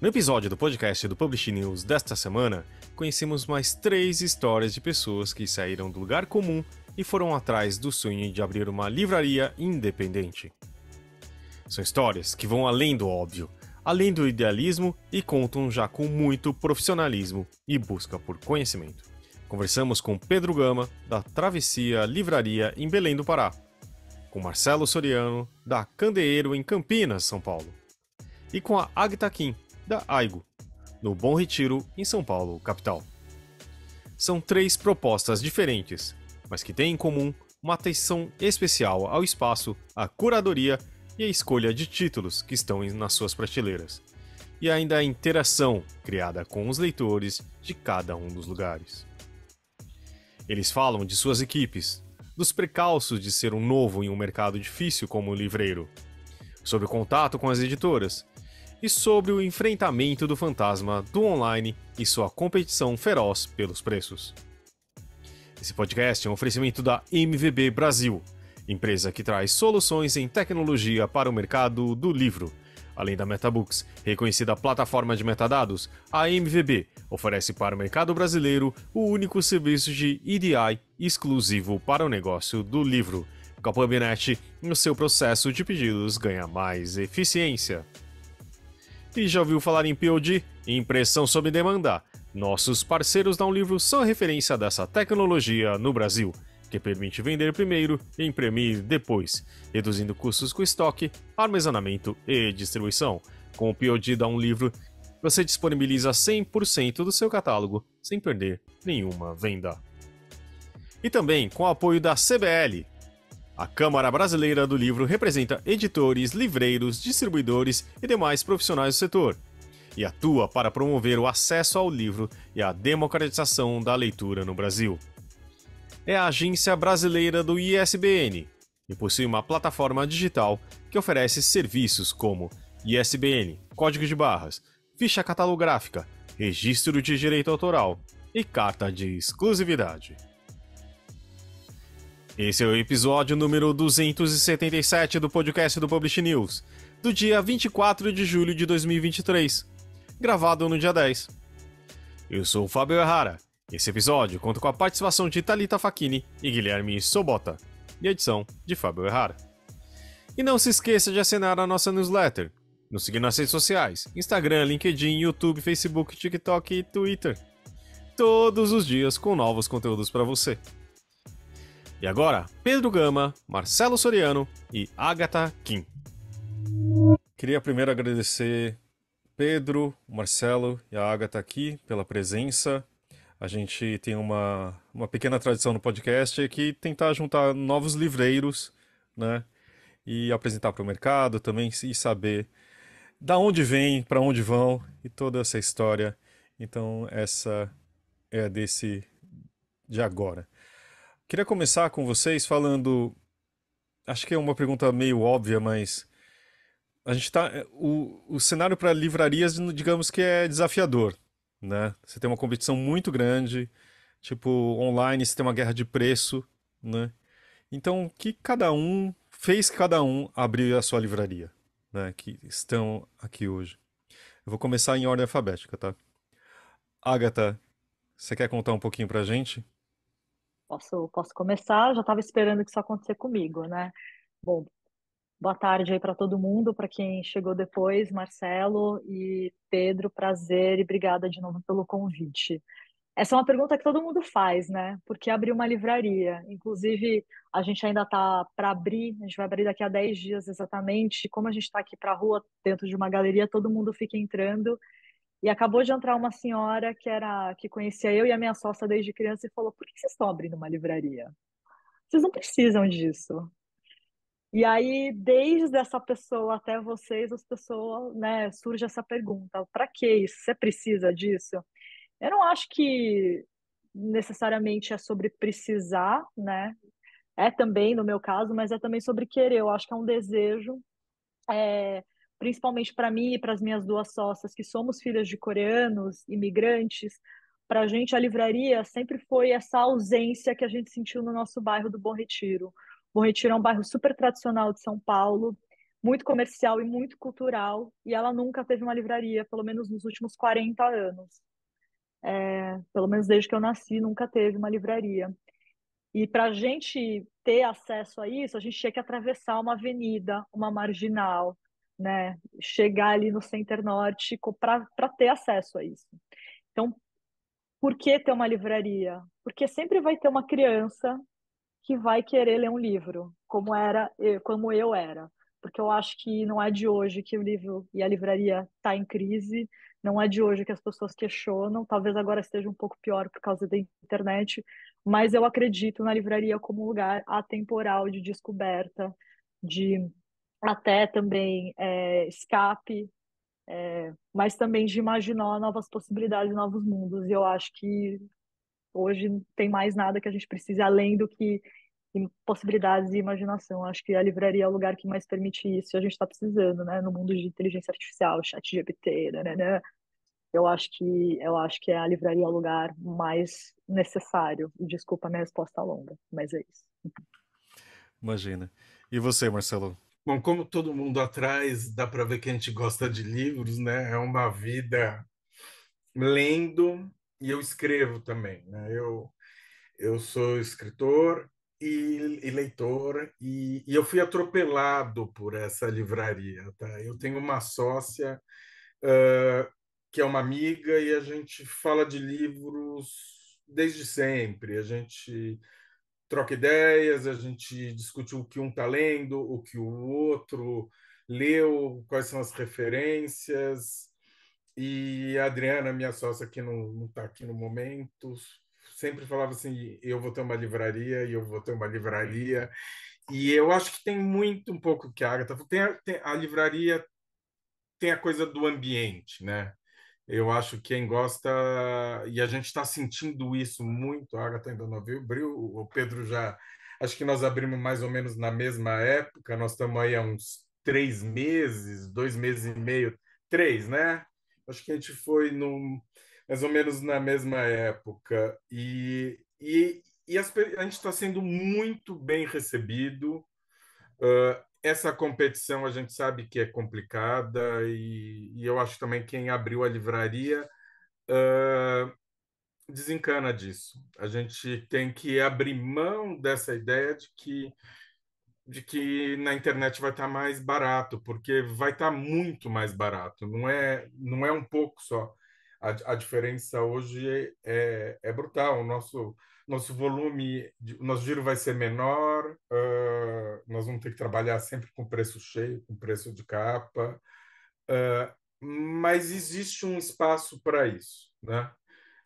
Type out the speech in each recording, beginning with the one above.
No episódio do podcast do Publish News desta semana, conhecemos mais 3 histórias de pessoas que saíram do lugar comum e foram atrás do sonho de abrir uma livraria independente. São histórias que vão além do óbvio, além do idealismo e contam já com muito profissionalismo e busca por conhecimento. Conversamos com Pedro Gama, da Travessia Livraria em Belém do Pará, com Marcelo Soriano, da Candeeiro em Campinas, São Paulo, e com a Agatha Kim, da Aigo, no Bom Retiro, em São Paulo, capital. São 3 propostas diferentes, mas que têm em comum uma atenção especial ao espaço, à curadoria e à escolha de títulos que estão nas suas prateleiras, e ainda a interação criada com os leitores de cada um dos lugares. Eles falam de suas equipes, dos precalços de ser um novo em um mercado difícil como o livreiro, sobre o contato com as editoras, e sobre o enfrentamento do fantasma do online e sua competição feroz pelos preços. Esse podcast é um oferecimento da MVB Brasil, empresa que traz soluções em tecnologia para o mercado do livro. Além da MetaBooks, reconhecida plataforma de metadados, a MVB oferece para o mercado brasileiro o único serviço de EDI exclusivo para o negócio do livro. Com a PubNet, o seu processo de pedidos ganha mais eficiência. E já ouviu falar em POD? Impressão sob demanda? Nossos parceiros da Livro são a referência dessa tecnologia no Brasil, que permite vender primeiro e imprimir depois, reduzindo custos com estoque, armazenamento e distribuição. Com o POD da Livro, você disponibiliza 100% do seu catálogo, sem perder nenhuma venda. E também com o apoio da CBL. A Câmara Brasileira do Livro representa editores, livreiros, distribuidores e demais profissionais do setor, e atua para promover o acesso ao livro e a democratização da leitura no Brasil. É a agência brasileira do ISBN e possui uma plataforma digital que oferece serviços como ISBN, código de barras, ficha catalográfica, registro de direito autoral e carta de exclusividade. Esse é o episódio número 277 do podcast do Publish News, do dia 24 de julho de 2023, gravado no dia 10. Eu sou o Fábio Errara. Esse episódio conta com a participação de Thalita Facchini e Guilherme Sobota, e a edição de Fábio Errara. E não se esqueça de assinar a nossa newsletter, nos seguir nas redes sociais, Instagram, LinkedIn, YouTube, Facebook, TikTok e Twitter. Todos os dias com novos conteúdos para você. E agora, Pedro Gama, Marcelo Soriano e Agatha Kim. Queria primeiro agradecer Pedro, Marcelo e a Agatha aqui pela presença. A gente tem uma pequena tradição no podcast que tentar juntar novos livreiros, né? E apresentar para o mercado também e saber da onde vem, para onde vão e toda essa história. Então essa é desse de agora. Queria começar com vocês falando, acho que é uma pergunta meio óbvia, mas a gente o cenário para livrarias, digamos que é desafiador, né? Você tem uma competição muito grande, tipo, online você tem uma guerra de preço, né? Então, o que cada um fez cada um abrir a sua livraria, né? Que estão aqui hoje. Eu vou começar em ordem alfabética, tá? Agatha, você quer contar um pouquinho pra gente? Posso começar? Já estava esperando que isso acontecer comigo, né? Bom, boa tarde aí para todo mundo, para quem chegou depois, Marcelo e Pedro, prazer e obrigada de novo pelo convite. Essa é uma pergunta que todo mundo faz, né? Porque abrir uma livraria, inclusive a gente ainda está para abrir, a gente vai abrir daqui a 10 dias exatamente. Como a gente está aqui para a rua, dentro de uma galeria, todo mundo fica entrando. E acabou de entrar uma senhora que conhecia eu e a minha sócia desde criança e falou: por que vocês estão abrindo uma livraria? Vocês não precisam disso. E aí, desde essa pessoa até vocês, as pessoas, né, surge essa pergunta: para que isso? Você precisa disso? Eu não acho que necessariamente é sobre precisar, né? É também, no meu caso, mas é também sobre querer. Eu acho que é um desejo, é, principalmente para mim e para as minhas 2 sócias, que somos filhas de coreanos, imigrantes. Para a gente, a livraria sempre foi essa ausência que a gente sentiu no nosso bairro do Bom Retiro. Bom Retiro é um bairro super tradicional de São Paulo, muito comercial e muito cultural, e ela nunca teve uma livraria, pelo menos nos últimos 40 anos. Pelo menos desde que eu nasci, nunca teve uma livraria. E para a gente ter acesso a isso, a gente tinha que atravessar uma avenida, uma marginal, né? Chegar ali no Center Norte para ter acesso a isso. Então, por que ter uma livraria? Porque sempre vai ter uma criança que vai querer ler um livro, como eu era. Porque eu acho que não é de hoje que o livro e a livraria está em crise, não é de hoje que as pessoas questionam, talvez agora esteja um pouco pior por causa da internet, mas eu acredito na livraria como um lugar atemporal de descoberta, de até também escape, mas também de imaginar novas possibilidades, novos mundos. E eu acho que hoje não tem mais nada que a gente precise além do que possibilidades e imaginação. Acho que a livraria é o lugar que mais permite isso e a gente está precisando, né? No mundo de inteligência artificial, chat GPT, né? Eu acho que a livraria é o lugar mais necessário. E desculpa a minha resposta longa, mas é isso. Imagina. E você, Marcelo? Bom, como todo mundo atrás, dá para ver que a gente gosta de livros, né? É uma vida lendo e eu escrevo também, né? Eu sou escritor e leitor e eu fui atropelado por essa livraria, tá? Eu tenho uma sócia que é uma amiga e a gente fala de livros desde sempre. A gente troca ideias, a gente discute o que um está lendo, o que o outro leu, quais são as referências. E a Adriana, minha sócia, que não está aqui no momento, sempre falava assim: eu vou ter uma livraria e eu vou ter uma livraria. E eu acho que tem muito um pouco que a Agatha falou. A livraria tem a coisa do ambiente, né? Eu acho que quem gosta, e a gente está sentindo isso muito, a Agatha ainda não abriu, o Pedro já. Acho que nós abrimos mais ou menos na mesma época, nós estamos aí há uns 3 meses, 2 meses e meio, três, né? Acho que a gente foi mais ou menos na mesma época. A gente está sendo muito bem recebido. Essa competição a gente sabe que é complicada e eu acho também que quem abriu a livraria desencana disso. A gente tem que abrir mão dessa ideia de que na internet vai estar mais barato, porque vai estar muito mais barato. Não é um pouco só. A diferença hoje é brutal. O nosso volume, o nosso giro vai ser menor, nós vamos ter que trabalhar sempre com preço cheio, com preço de capa, mas existe um espaço para isso, né?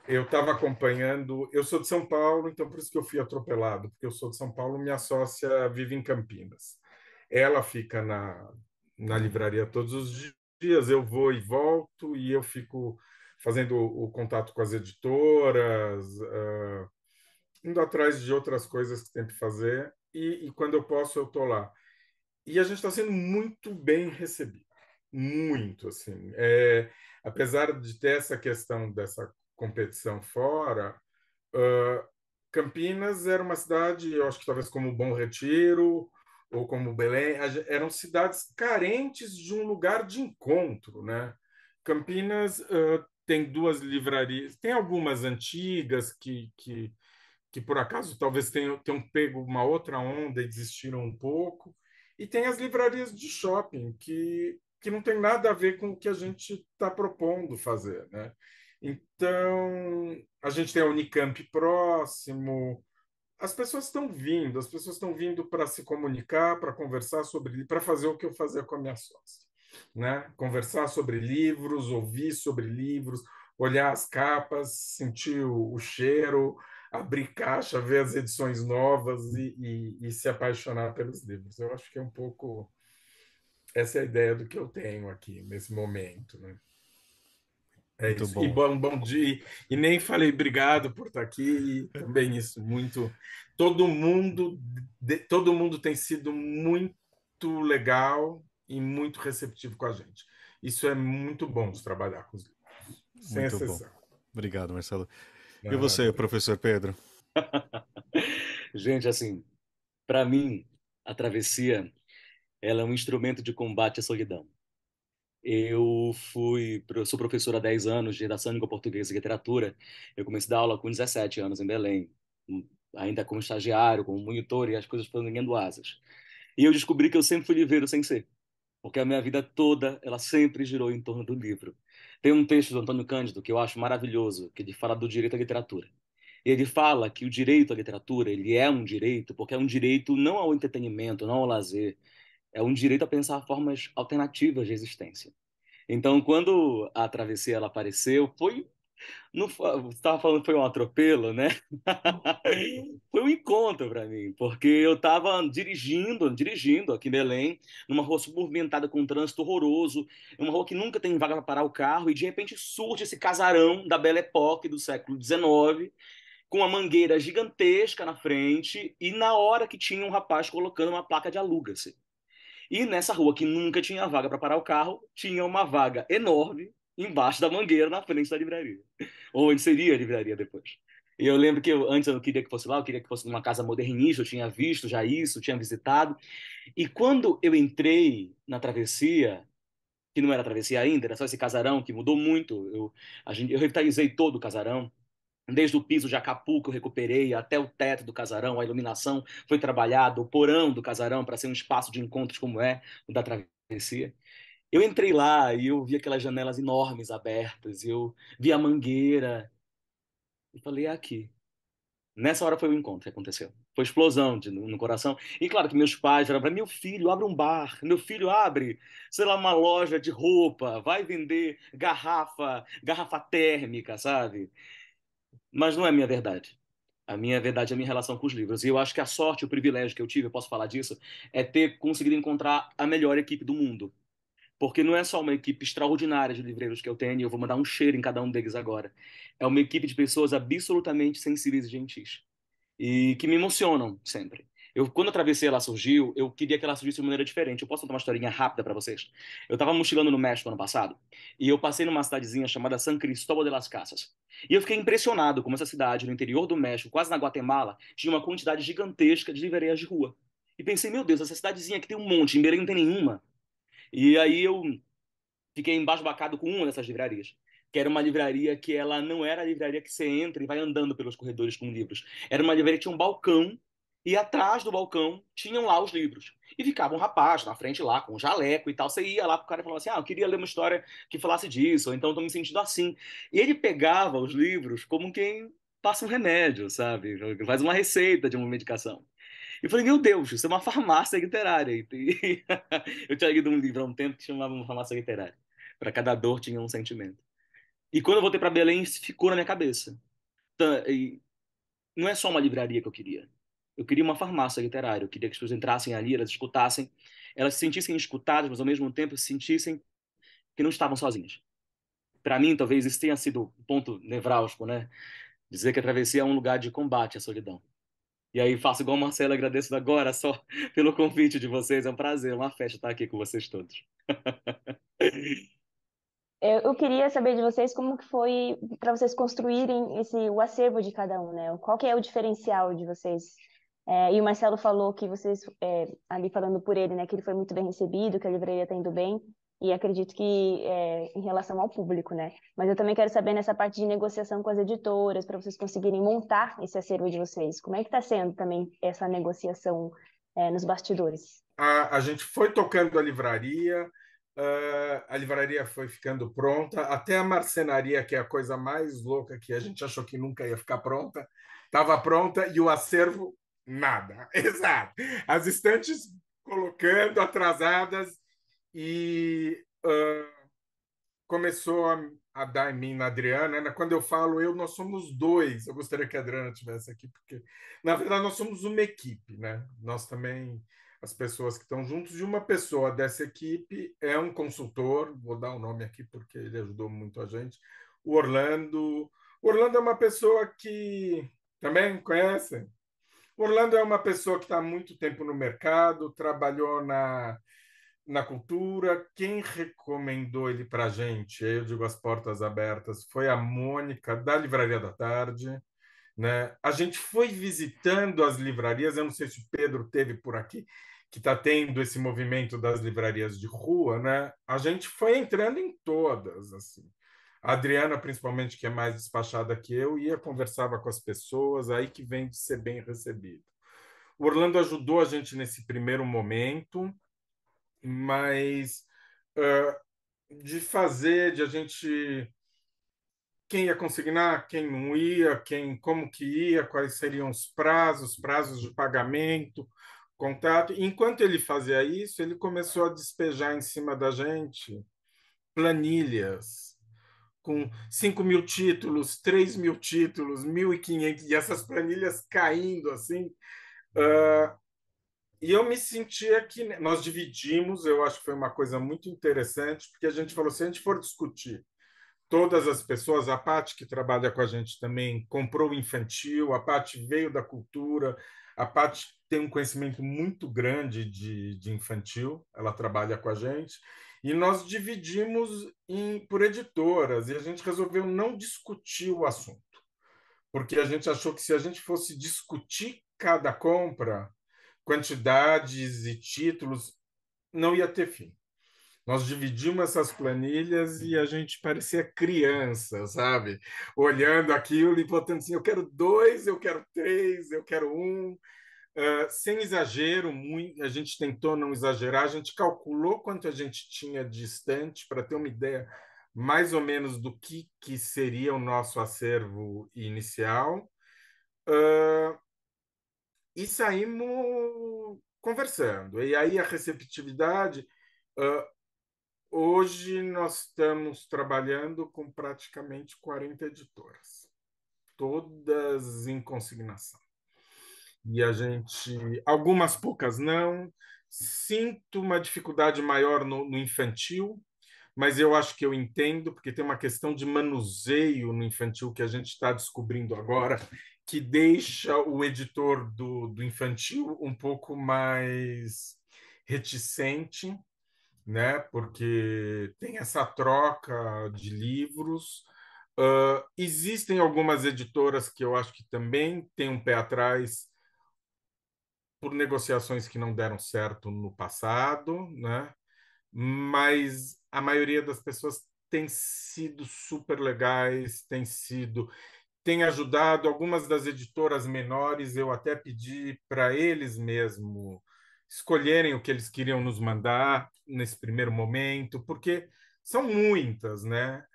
Eu estava acompanhando. Eu sou de São Paulo, então por isso que eu fui atropelado, porque eu sou de São Paulo, minha sócia vive em Campinas. Ela fica na livraria todos os dias, eu vou e volto, e eu fico fazendo o contato com as editoras, indo atrás de outras coisas que tem que fazer, e quando eu posso, eu estou lá. E a gente está sendo muito bem recebido, muito, assim. Apesar de ter essa questão dessa competição fora, uh, Campinas era uma cidade, eu acho que talvez como Bom Retiro ou como Belém, eram cidades carentes de um lugar de encontro, né? Campinas tem duas livrarias, tem algumas antigas que por acaso talvez tenham pego uma outra onda e desistiram um pouco, e tem as livrarias de shopping, que não tem nada a ver com o que a gente está propondo fazer, né? Então, a gente tem a Unicamp próximo, as pessoas estão vindo para se comunicar, para conversar sobre, para fazer o que eu fazia com a minha sócia, né? Conversar sobre livros, ouvir sobre livros, olhar as capas, sentir o cheiro, abrir caixa, ver as edições novas e se apaixonar pelos livros. Eu acho que é um pouco essa é a ideia do que eu tenho aqui nesse momento, né? É Muito isso. E bom. bom dia. E nem falei obrigado por estar aqui. E também isso, muito. Todo mundo tem sido muito legal e muito receptivo com a gente. Isso é muito bom de trabalhar com os livros, sem Muito bom. exceção. Obrigado, Marcelo. E Nada, você, obrigado. professor Pedro? Gente, assim, para mim, a travessia Ela é um instrumento de combate à solidão. Sou professor há 10 anos de redação em língua portuguesa e literatura. Eu comecei a dar aula com 17 anos em Belém, ainda como estagiário, como monitor, e as coisas foram ganhando asas. E eu descobri que eu sempre fui livreiro sem ser, porque a minha vida toda, ela sempre girou em torno do livro. Tem um texto do Antônio Cândido que eu acho maravilhoso, que ele fala do direito à literatura. E ele fala que o direito à literatura, ele é um direito, porque é um direito não ao entretenimento, não ao lazer, é um direito a pensar formas alternativas de existência. Então, quando a travessia ela apareceu, não, você estava falando que foi um atropelo, né? Foi um encontro para mim, porque eu estava dirigindo aqui em Belém, numa rua submovimentada com um trânsito horroroso, uma rua que nunca tem vaga para parar o carro, e de repente surge esse casarão da Belle Époque do século XIX, com uma mangueira gigantesca na frente, e na hora que tinha um rapaz colocando uma placa de aluga-se. E nessa rua que nunca tinha vaga para parar o carro, tinha uma vaga enorme embaixo da mangueira na frente da livraria, onde seria a livraria depois. E eu lembro que antes eu não queria que fosse lá, eu queria que fosse numa casa modernista, eu tinha visto já isso, tinha visitado. E quando eu entrei na travessia, que não era travessia ainda, era só esse casarão que mudou muito, eu revitalizei todo o casarão. Desde o piso de Acapulco eu recuperei até o teto do casarão, a iluminação foi trabalhada, o porão do casarão para ser um espaço de encontros como é o da travessia. Eu entrei lá e eu vi aquelas janelas enormes abertas, eu vi a mangueira e falei, é aqui. Nessa hora foi o encontro que aconteceu. Foi explosão no coração. E claro que meus pais falaram para meu filho, abre um bar. Meu filho abre, sei lá, uma loja de roupa, vai vender garrafa térmica, sabe? Mas não é a minha verdade. A minha verdade é a minha relação com os livros. E eu acho que a sorte, o privilégio que eu tive, eu posso falar disso, é ter conseguido encontrar a melhor equipe do mundo. Porque não é só uma equipe extraordinária de livreiros que eu tenho, e eu vou mandar um cheiro em cada um deles agora. É uma equipe de pessoas absolutamente sensíveis e gentis e que me emocionam sempre. Quando a travessia ela surgiu, eu queria que ela surgisse de maneira diferente. Eu posso contar uma historinha rápida para vocês? Eu estava mochilando no México ano passado e eu passei numa cidadezinha chamada San Cristóbal de las Casas. E eu fiquei impressionado como essa cidade, no interior do México, quase na Guatemala, tinha uma quantidade gigantesca de livrarias de rua. E pensei, meu Deus, essa cidadezinha aqui tem um monte, em Belém não tem nenhuma. E aí eu fiquei embasbacado com uma dessas livrarias, que era uma livraria que ela não era a livraria que você entra e vai andando pelos corredores com livros. Era uma livraria que tinha um balcão e atrás do balcão tinham lá os livros. E ficava um rapaz na frente lá com um jaleco e tal. Você ia lá pro cara e falava assim: "Ah, eu queria ler uma história que falasse disso", ou então estou me sentindo assim. E ele pegava os livros como quem passa um remédio, sabe? Faz uma receita de uma medicação. Eu falei, meu Deus, isso é uma farmácia literária. Eu tinha lido um livro há um tempo que chamava Uma Farmácia Literária. Para cada dor tinha um sentimento. E quando eu voltei para Belém, isso ficou na minha cabeça. E não é só uma livraria que eu queria. Eu queria uma farmácia literária. Eu queria que as pessoas entrassem ali, elas escutassem, elas se sentissem escutadas, mas ao mesmo tempo se sentissem que não estavam sozinhas. Para mim, talvez isso tenha sido o ponto nevrálgico, né? Dizer que a travessia é um lugar de combate à solidão. E aí faço igual o Marcelo, agradeço agora só pelo convite de vocês. É um prazer, uma festa estar aqui com vocês todos. Eu queria saber de vocês como que foi para vocês construírem o acervo de cada um, né? Qual que é o diferencial de vocês? E o Marcelo falou que vocês, ali falando por ele, né, que ele foi muito bem recebido, que a livraria está indo bem, e acredito que em relação ao público, né? Mas eu também quero saber nessa parte de negociação com as editoras, para vocês conseguirem montar esse acervo de vocês. Como é que está sendo também essa negociação, nos bastidores? A gente foi tocando a livraria foi ficando pronta, até a marcenaria, que é a coisa mais louca que a gente achou que nunca ia ficar pronta, estava pronta e o acervo, nada. Exato. As estantes colocando, atrasadas, e começou a dar em mim na Adriana, né? Quando eu falo eu, nós somos dois. Eu gostaria que a Adriana estivesse aqui, porque, na verdade, nós somos uma equipe, né? Nós também, as pessoas que estão juntos, e uma pessoa dessa equipe é um consultor, vou dar o nome aqui porque ele ajudou muito a gente, o Orlando. O Orlando é uma pessoa que também conhece. O Orlando é uma pessoa que está há muito tempo no mercado, trabalhou na cultura. Quem recomendou ele para a gente, eu digo as portas abertas, foi a Mônica, da Livraria da Tarde. Né? A gente foi visitando as livrarias, eu não sei se o Pedro teve por aqui, que está tendo esse movimento das livrarias de rua, né? A gente foi entrando em todas, assim. A Adriana, principalmente, que é mais despachada que eu, ia conversava com as pessoas, aí que vem de ser bem recebido. O Orlando ajudou a gente nesse primeiro momento, mas de fazer, de a gente quem ia consignar, quem não ia, quem como que ia, quais seriam os prazos de pagamento, contato. Enquanto ele fazia isso, ele começou a despejar em cima da gente planilhas com 5.000 títulos, 3.000 títulos, 1.500, e essas planilhas caindo assim. E eu me sentia que nós dividimos, eu acho que foi uma coisa muito interessante, porque a gente falou, se a gente for discutir todas as pessoas, a Paty que trabalha com a gente também comprou o infantil, a Paty veio da cultura, a Paty tem um conhecimento muito grande de infantil, ela trabalha com a gente, e nós dividimos por editoras, e a gente resolveu não discutir o assunto, porque a gente achou que se a gente fosse discutir cada compra, quantidades e títulos, não ia ter fim. Nós dividimos essas planilhas e a gente parecia criança, sabe? Olhando aquilo e botando assim, eu quero 2, eu quero 3, eu quero 1. Sem exagero, a gente tentou não exagerar, a gente calculou quanto a gente tinha de estante para ter uma ideia mais ou menos do que seria o nosso acervo inicial. E saímos conversando. E aí a receptividade... Hoje nós estamos trabalhando com praticamente 40 editoras, todas em consignação. E a gente, algumas poucas não, sinto uma dificuldade maior no infantil, mas eu acho que eu entendo, porque tem uma questão de manuseio no infantil que a gente está descobrindo agora, que deixa o editor do infantil um pouco mais reticente, né? Porque tem essa troca de livros. Existem algumas editoras que eu acho que também têm um pé atrás por negociações que não deram certo no passado, né? Mas a maioria das pessoas tem sido super legais, tem ajudado. Algumas das editoras menores, eu até pedi para eles mesmo escolherem o que eles queriam nos mandar nesse primeiro momento, porque são muitas, né?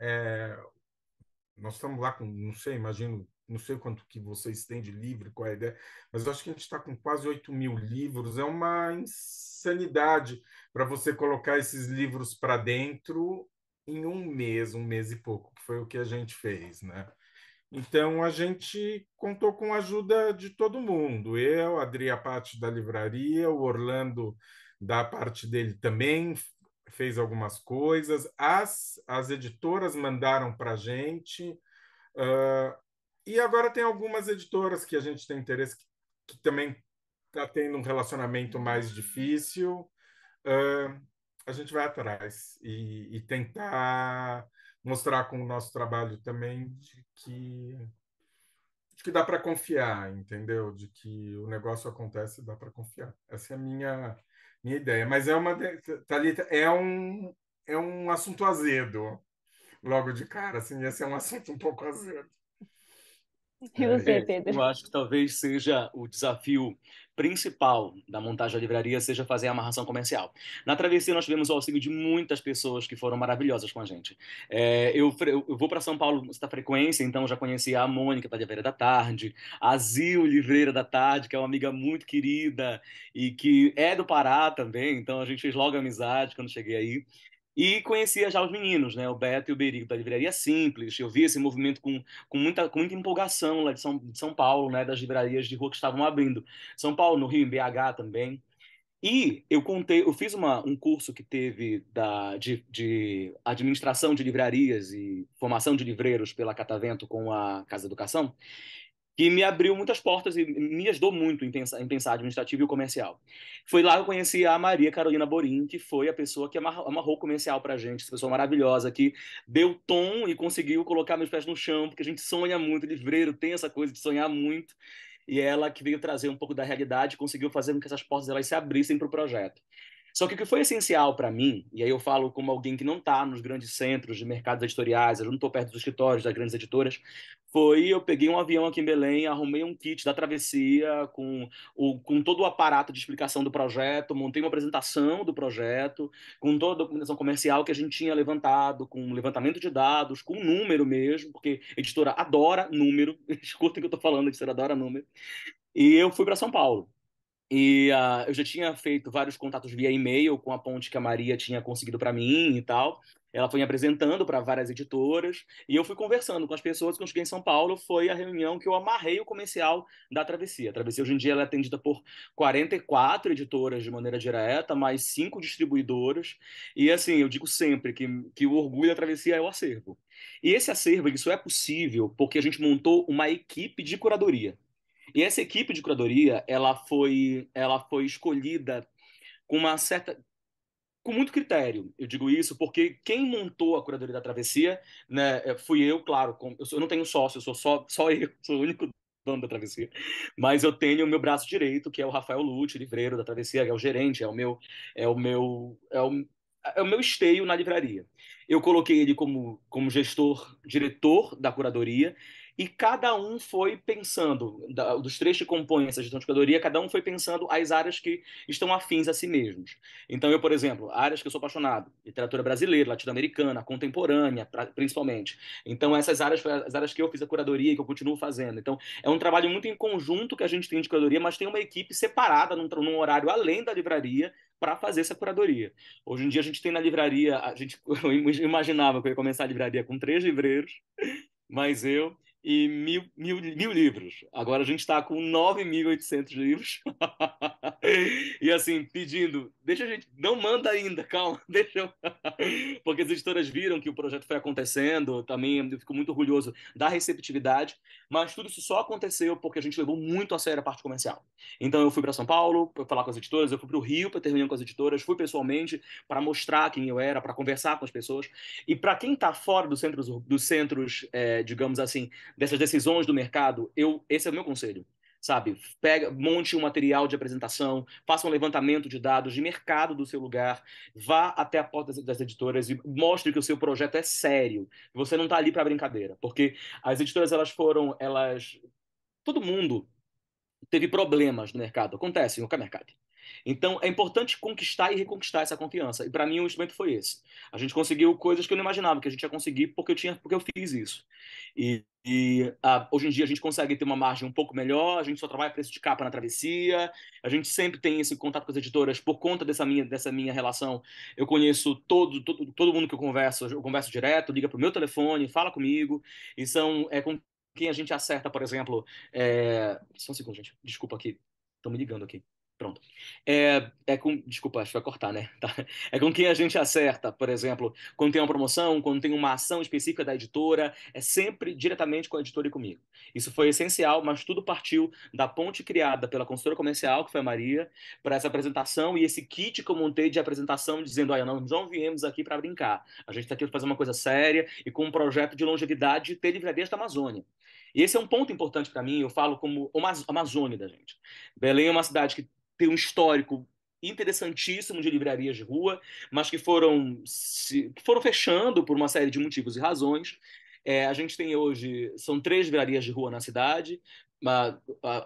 Nós estamos lá com, não sei, imagino, não sei quanto que vocês têm de livro, qual é a ideia, mas eu acho que a gente está com quase 8.000 livros. É uma insanidade para você colocar esses livros para dentro em um mês e pouco, que foi o que a gente fez, né? Então, a gente contou com a ajuda de todo mundo. Eu, a Adria Patti da livraria, o Orlando, da parte dele também, fez algumas coisas. As editoras mandaram para a gente. E agora tem algumas editoras que a gente tem interesse que também está tendo um relacionamento mais difícil. A gente vai atrás e tentar mostrar com o nosso trabalho também de que dá para confiar, entendeu? De que o negócio acontece e dá para confiar. Essa é a minha ideia. Mas Thalita, é um assunto azedo, logo de cara, assim, esse é um assunto um pouco azedo. E você, Isso. Pedro? Eu acho que talvez seja o desafio principal da montagem da livraria seja fazer a amarração comercial. Na travessia nós tivemos o auxílio de muitas pessoas que foram maravilhosas com a gente. Eu vou para São Paulo com esta frequência, então já conheci a Mônica da Livreira da Tarde, a Zil Livreira da Tarde, que é uma amiga muito querida e que é do Pará também, então a gente fez logo amizade quando cheguei aí. E conhecia já os meninos, né? O Beto e o Berico da Livraria Simples. Eu vi esse movimento com muita empolgação lá de São Paulo, né? Das livrarias de rua que estavam abrindo. São Paulo, no Rio, em BH também. E eu fiz um curso que teve de administração de livrarias e formação de livreiros pela Catavento com a Casa da Educação, que me abriu muitas portas e me ajudou muito em pensar administrativo e comercial. Foi lá que eu conheci a Maria Carolina Borim, que foi a pessoa que amarrou o comercial pra gente, essa pessoa maravilhosa que deu tom e conseguiu colocar meus pés no chão, porque a gente sonha muito, livreiro tem essa coisa de sonhar muito. e ela que veio trazer um pouco da realidade, conseguiu fazer com que essas portas elas se abrissem para o projeto. Só que o que foi essencial para mim, e aí eu falo como alguém que não está nos grandes centros de mercados editoriais, eu não estou perto dos escritórios das grandes editoras, foi eu peguei um avião aqui em Belém, arrumei um kit da travessia com todo o aparato de explicação do projeto, montei uma apresentação do projeto, com toda a documentação comercial que a gente tinha levantado, com levantamento de dados, com número mesmo, porque a editora adora número, escutem o que eu estou falando, a editora adora número. E eu fui para São Paulo. E eu já tinha feito vários contatos via e-mail com a ponte que a Maria tinha conseguido para mim e tal. Ela foi me apresentando para várias editoras e eu fui conversando com as pessoas que eu cheguei em São Paulo. Foi a reunião que eu amarrei o comercial da Travessia. A Travessia hoje em dia ela é atendida por 44 editoras de maneira direta, mais 5 distribuidoras. E assim, eu digo sempre que o orgulho da Travessia é o acervo. E esse acervo, isso é possível porque a gente montou uma equipe de curadoria. E essa equipe de curadoria, ela foi escolhida com uma certa, com muito critério. Eu digo isso porque quem montou a curadoria da Travessia, né, fui eu, claro. Eu não tenho sócio, eu sou só eu, sou o único dono da Travessia. Mas eu tenho o meu braço direito, que é o Rafael Lute, livreiro da Travessia, que é o gerente, é o meu esteio na livraria. Eu coloquei ele como gestor, diretor da curadoria, e cada um foi pensando, dos 3 que compõem essa gestão de curadoria, cada um foi pensando as áreas que estão afins a si mesmos. Então, eu, por exemplo, áreas que eu sou apaixonado, literatura brasileira, latino-americana, contemporânea, principalmente. Então, essas áreas foram as áreas que eu fiz a curadoria e que eu continuo fazendo. Então, é um trabalho muito em conjunto que a gente tem de curadoria, mas tem uma equipe separada num horário além da livraria para fazer essa curadoria. Hoje em dia, a gente tem na livraria, eu imaginava que eu ia começar a livraria com 3 livreiros, mas eu e mil livros. Agora a gente está com 9.800 livros. E assim, pedindo, deixa a gente, não manda ainda, calma, deixa eu... Porque as editoras viram que o projeto foi acontecendo, também eu fico muito orgulhoso da receptividade, mas tudo isso só aconteceu porque a gente levou muito a sério a parte comercial. Então eu fui para São Paulo para falar com as editoras, eu fui para o Rio para ter reunião com as editoras, fui pessoalmente para mostrar quem eu era, para conversar com as pessoas. E para quem está fora dos centros, digamos assim, dessas decisões do mercado, esse é o meu conselho. Sabe, monte um material de apresentação, faça um levantamento de dados de mercado do seu lugar, vá até a porta das editoras e mostre que o seu projeto é sério, que você não está ali para brincadeira, porque as editoras todo mundo teve problemas no mercado, acontece em qualquer mercado. Então, é importante conquistar e reconquistar essa confiança. E para mim, o instrumento foi esse. A gente conseguiu coisas que eu não imaginava que a gente ia conseguir porque eu fiz isso. Hoje em dia, a gente consegue ter uma margem um pouco melhor, a gente só trabalha preço de capa na travessia, a gente sempre tem esse contato com as editoras por conta dessa minha relação. Eu conheço todo mundo que eu converso direto, liga para o meu telefone, fala comigo, e com quem a gente acerta, por exemplo. Só um segundo, gente. Desculpa aqui. Estão me ligando aqui. Pronto. Desculpa, acho que vai cortar, né? Tá. É com quem a gente acerta, por exemplo, quando tem uma promoção, quando tem uma ação específica da editora, é sempre diretamente com a editora e comigo. Isso foi essencial, mas tudo partiu da ponte criada pela consultora comercial, que foi a Maria, para essa apresentação e esse kit que eu montei de apresentação, dizendo: olha, nós não viemos aqui para brincar. A gente está aqui para fazer uma coisa séria e com um projeto de longevidade de ter livrarias da Amazônia. E esse é um ponto importante para mim, eu falo como uma Amazônia da gente. Belém é uma cidade que tem um histórico interessantíssimo de livrarias de rua, mas que foram fechando por uma série de motivos e razões. A gente tem hoje, são 3 livrarias de rua na cidade,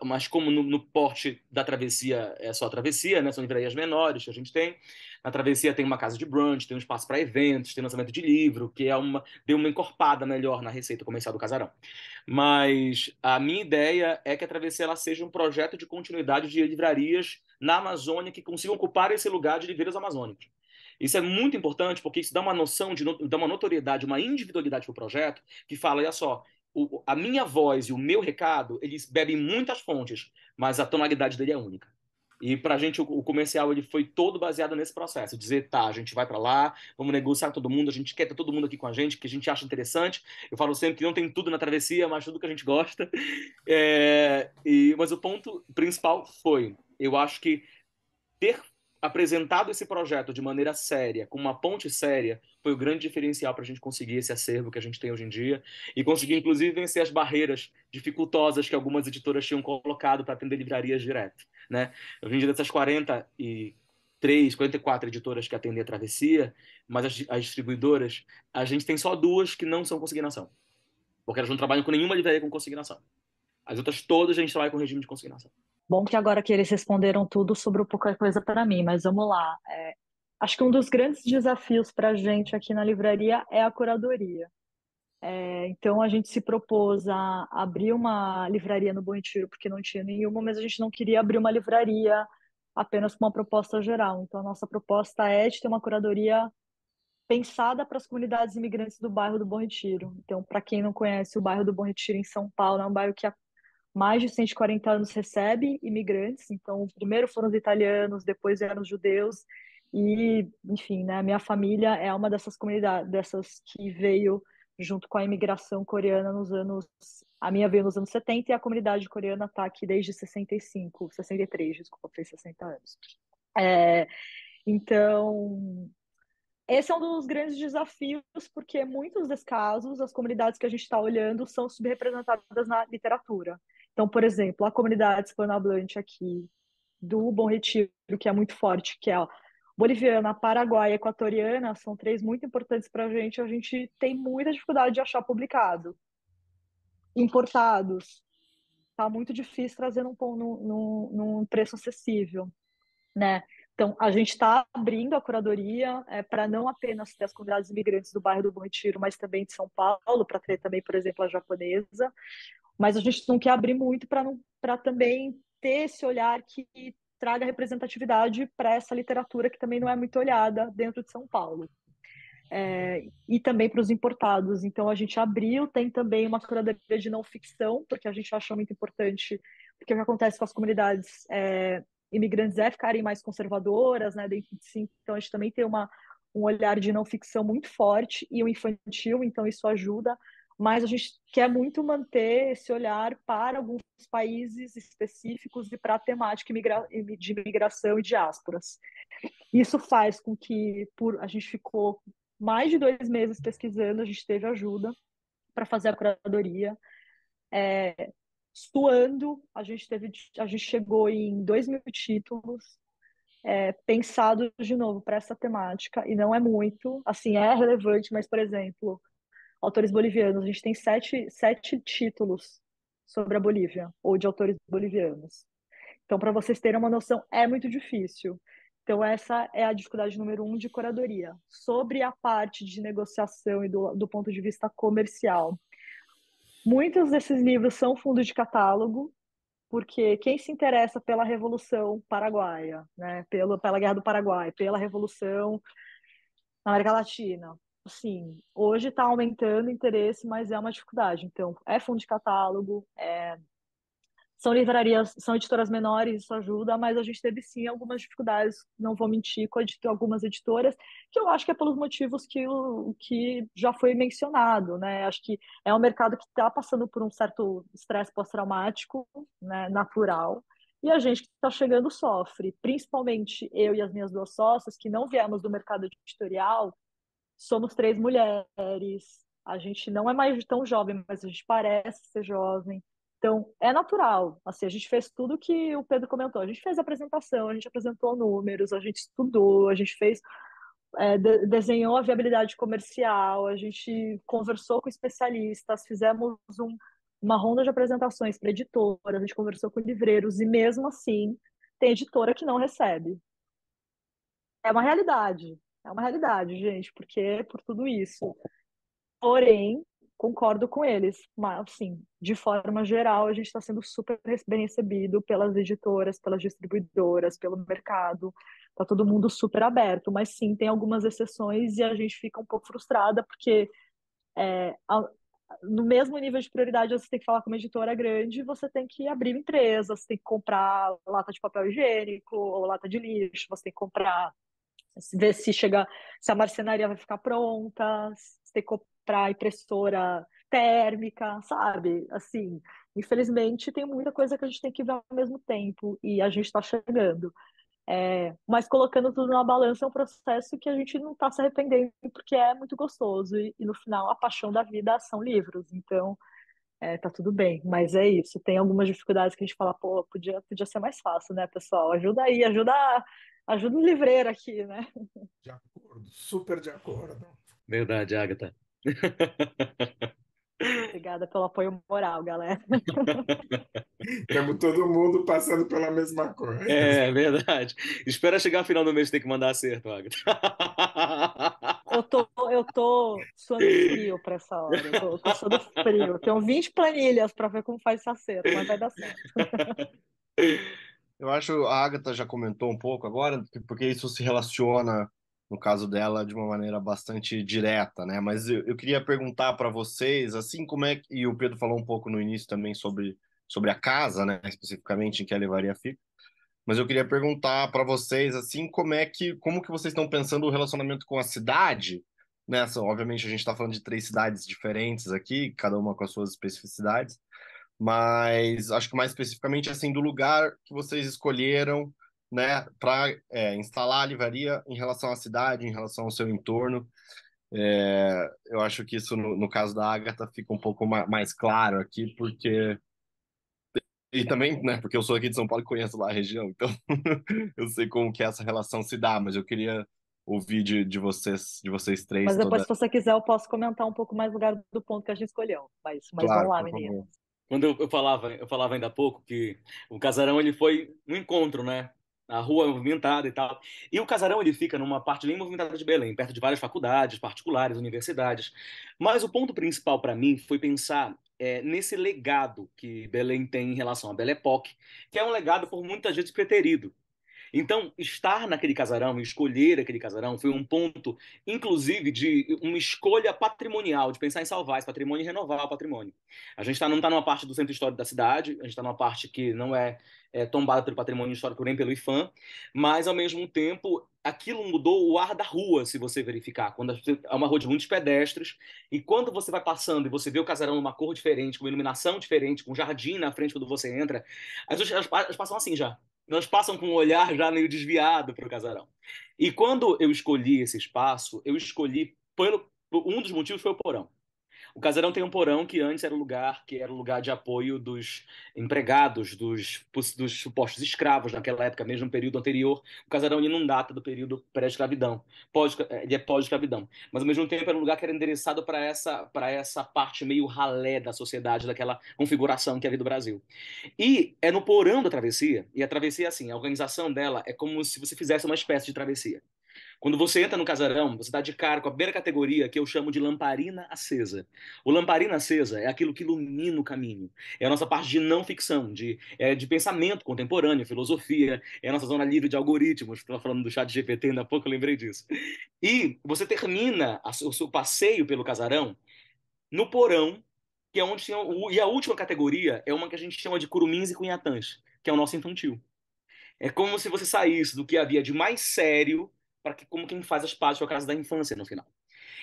mas como no porte da travessia é só a travessia, né? São livrarias menores que a gente tem. Na travessia tem uma casa de brunch, tem um espaço para eventos, tem lançamento de livro, que deu uma encorpada melhor na receita comercial do casarão. Mas a minha ideia é que a travessia ela seja um projeto de continuidade de livrarias na Amazônia que consigam ocupar esse lugar de livreiros amazônicos. Isso é muito importante porque isso dá uma noção, dá uma notoriedade, uma individualidade para o projeto que fala: olha só, a minha voz e o meu recado, eles bebem muitas fontes, mas a tonalidade dele é única. E para a gente, o comercial ele foi todo baseado nesse processo. Dizer, tá, a gente vai para lá, vamos negociar com todo mundo, a gente quer ter todo mundo aqui com a gente, que a gente acha interessante. Eu falo sempre que não tem tudo na travessia, mas tudo que a gente gosta. Mas o ponto principal foi, eu acho que ter apresentado esse projeto de maneira séria, com uma ponte séria, foi o grande diferencial para a gente conseguir esse acervo que a gente tem hoje em dia e conseguir, inclusive, vencer as barreiras dificultosas que algumas editoras tinham colocado para atender livrarias direto, né? Hoje em dia, dessas 43, 44 editoras que atendem a Travessia, mas as distribuidoras, a gente tem só 2 que não são consignação, porque elas não trabalham com nenhuma livraria com consignação. As outras todas a gente trabalha com regime de consignação. Bom que agora que eles responderam tudo sobrou pouca coisa para mim, mas vamos lá. Acho que um dos grandes desafios para a gente aqui na livraria é a curadoria. Então a gente se propôs a abrir uma livraria no Bom Retiro, porque não tinha nenhuma, mas a gente não queria abrir uma livraria apenas com uma proposta geral. Então a nossa proposta é de ter uma curadoria pensada para as comunidades imigrantes do bairro do Bom Retiro. Então, para quem não conhece, o bairro do Bom Retiro em São Paulo é um bairro que há mais de 140 anos recebe imigrantes. Então, primeiro foram os italianos, depois vieram os judeus. E, enfim, né, minha família é uma dessas comunidades, dessas que veio junto com a imigração coreana nos anos. A minha veio nos anos 70 e a comunidade coreana está aqui desde 65, 63, desculpa, fez 60 anos. Então, esse é um dos grandes desafios, porque muitos dos casos, as comunidades que a gente está olhando são subrepresentadas na literatura. Então, por exemplo, a comunidade hispanohablante aqui do Bom Retiro, que é muito forte, que é a boliviana, paraguaia e equatoriana, são 3 muito importantes para a gente tem muita dificuldade de achar publicado. Importados, tá muito difícil trazer num preço acessível, né? Então, a gente está abrindo a curadoria para não apenas ter as comunidades imigrantes do bairro do Bom Retiro, mas também de São Paulo, para ter também, por exemplo, a japonesa. Mas a gente não quer abrir muito para também ter esse olhar que traga representatividade para essa literatura que também não é muito olhada dentro de São Paulo. E também para os importados. Então, a gente abriu, tem também uma curadoria de não ficção, porque a gente acha muito importante, porque o que acontece com as comunidades imigrantes é ficarem mais conservadoras, né, dentro de si. Então, a gente também tem um olhar de não ficção muito forte e o infantil, então isso ajuda, mas a gente quer muito manter esse olhar para alguns países específicos e para a temática de imigração e diásporas. Isso faz com que a gente ficou mais de 2 meses pesquisando, a gente teve ajuda para fazer a curadoria. Suando, a gente chegou em 2.000 títulos pensados de novo para essa temática, e não é muito, assim, é relevante, mas, por exemplo, autores bolivianos, a gente tem 7 títulos sobre a Bolívia, ou de autores bolivianos. Então, para vocês terem uma noção, é muito difícil. Então, essa é a dificuldade número 1 de curadoria. Sobre a parte de negociação e do ponto de vista comercial, muitos desses livros são fundos de catálogo, porque quem se interessa pela Revolução Paraguaia, né, pela Guerra do Paraguai, pela Revolução na América Latina, assim, hoje está aumentando o interesse, mas é uma dificuldade. Então, é fundo de catálogo, são livrarias, são editoras menores, isso ajuda, mas a gente teve sim algumas dificuldades, não vou mentir, com algumas editoras, que eu acho que é pelos motivos que já foi mencionado, né? Acho que é um mercado que está passando por um certo estresse pós-traumático, né, natural, e a gente que está chegando sofre, principalmente eu e as minhas 2 sócias, que não viemos do mercado editorial, somos 3 mulheres, a gente não é mais tão jovem, mas a gente parece ser jovem. Então, é natural. Assim, a gente fez tudo que o Pedro comentou. A gente fez a apresentação, a gente apresentou números, a gente estudou, a gente fez, desenhou a viabilidade comercial, a gente conversou com especialistas, fizemos uma ronda de apresentações para editora, a gente conversou com livreiros, e mesmo assim, tem editora que não recebe. É uma realidade, gente, porque por tudo isso. Porém, concordo com eles, mas assim, de forma geral, a gente está sendo super bem recebido pelas editoras, pelas distribuidoras, pelo mercado, tá todo mundo super aberto, mas sim, tem algumas exceções e a gente fica um pouco frustrada, porque é, a- no mesmo nível de prioridade, você tem que falar com uma editora grande, você tem que abrir empresa, você tem que comprar lata de papel higiênico ou lata de lixo, você tem que comprar, ver se a marcenaria vai ficar pronta, se tem que comprar impressora térmica, sabe? Assim, infelizmente tem muita coisa que a gente tem que ver ao mesmo tempo e a gente está chegando. Mas colocando tudo na balança é um processo que a gente não está se arrependendo, porque é muito gostoso. E no final, a paixão da vida são livros. Então, tá tudo bem. Mas é isso. Tem algumas dificuldades que a gente fala, pô, podia ser mais fácil, né, pessoal? Ajuda aí, ajuda o livreiro aqui, né? De acordo, super de acordo. Verdade, Agatha. Obrigada pelo apoio moral, galera. Estamos todo mundo passando pela mesma coisa. É verdade. Espera chegar no final do mês e ter que mandar acerto, Agatha. Eu tô suando frio para essa hora. Eu tô suando frio. Tenho 20 planilhas para ver como faz esse acerto, mas vai dar certo. Eu acho a Agatha já comentou um pouco agora, porque isso se relaciona, no caso dela, de uma maneira bastante direta, né? Mas eu queria perguntar para vocês, assim como é que, e o Pedro falou um pouco no início também sobre a casa, né? Especificamente em que a Levaria fica. Mas eu queria perguntar para vocês, assim, como que vocês estão pensando o relacionamento com a cidade, né? Obviamente a gente está falando de 3 cidades diferentes aqui, cada uma com as suas especificidades. Mas acho que mais especificamente assim do lugar que vocês escolheram, né, para instalar a livraria em relação à cidade, em relação ao seu entorno. Eu acho que isso no caso da Agatha fica um pouco mais claro aqui, porque e também, né, porque eu sou aqui de São Paulo e conheço lá a região, então eu sei como que essa relação se dá, mas eu queria ouvir de vocês três Mas depois, toda. se você quiser, eu posso comentar um pouco mais lugar do ponto que a gente escolheu. Mas vamos Claro, lá, por favor. meninas. Quando eu falava ainda há pouco que o casarão ele foi um encontro, né? A rua movimentada e tal. E o casarão ele fica numa parte bem movimentada de Belém, perto de várias faculdades particulares, universidades. Mas o ponto principal para mim foi pensar nesse legado que Belém tem em relação à Belle Époque, que é um legado por muitas vezes preterido. Então, estar naquele casarão, escolher aquele casarão, foi um ponto, inclusive, de uma escolha patrimonial, de pensar em salvar esse patrimônio e renovar o patrimônio. A gente não está numa parte do centro histórico da cidade, a gente está numa parte que não é tombada pelo patrimônio histórico nem pelo IFAM, mas, ao mesmo tempo, aquilo mudou o ar da rua, se você verificar. Quando é uma rua de muitos pedestres, e quando você vai passando e você vê o casarão numa cor diferente, com iluminação diferente, com jardim na frente quando você entra, as pessoas elas passam assim já. Elas passam com um olhar já meio desviado para o casarão. E quando eu escolhi esse espaço, eu escolhi um dos motivos foi o porão. O casarão tem um porão que antes era o lugar de apoio dos empregados, dos supostos escravos naquela época, mesmo no período anterior. O casarão ele não data do período pré-escravidão, ele é pós-escravidão. Mas ao mesmo tempo era um lugar que era endereçado para essa parte meio ralé da sociedade, daquela configuração que havia do Brasil. E é no porão da travessia, e a travessia, assim, a organização dela é como se você fizesse uma espécie de travessia. Quando você entra no casarão, você dá de cara com a primeira categoria que eu chamo de lamparina acesa. O lamparina acesa é aquilo que ilumina o caminho. É a nossa parte de não ficção, de pensamento contemporâneo, filosofia. É a nossa zona livre de algoritmos. Estava falando do chat GPT, ainda há pouco eu lembrei disso. E você termina o seu passeio pelo casarão no porão, que é onde e a última categoria é uma que a gente chama de curumins e cunhatãs, que é o nosso infantil. É como se você saísse do que havia de mais sério para que como quem faz as pazes com a casa da infância no final.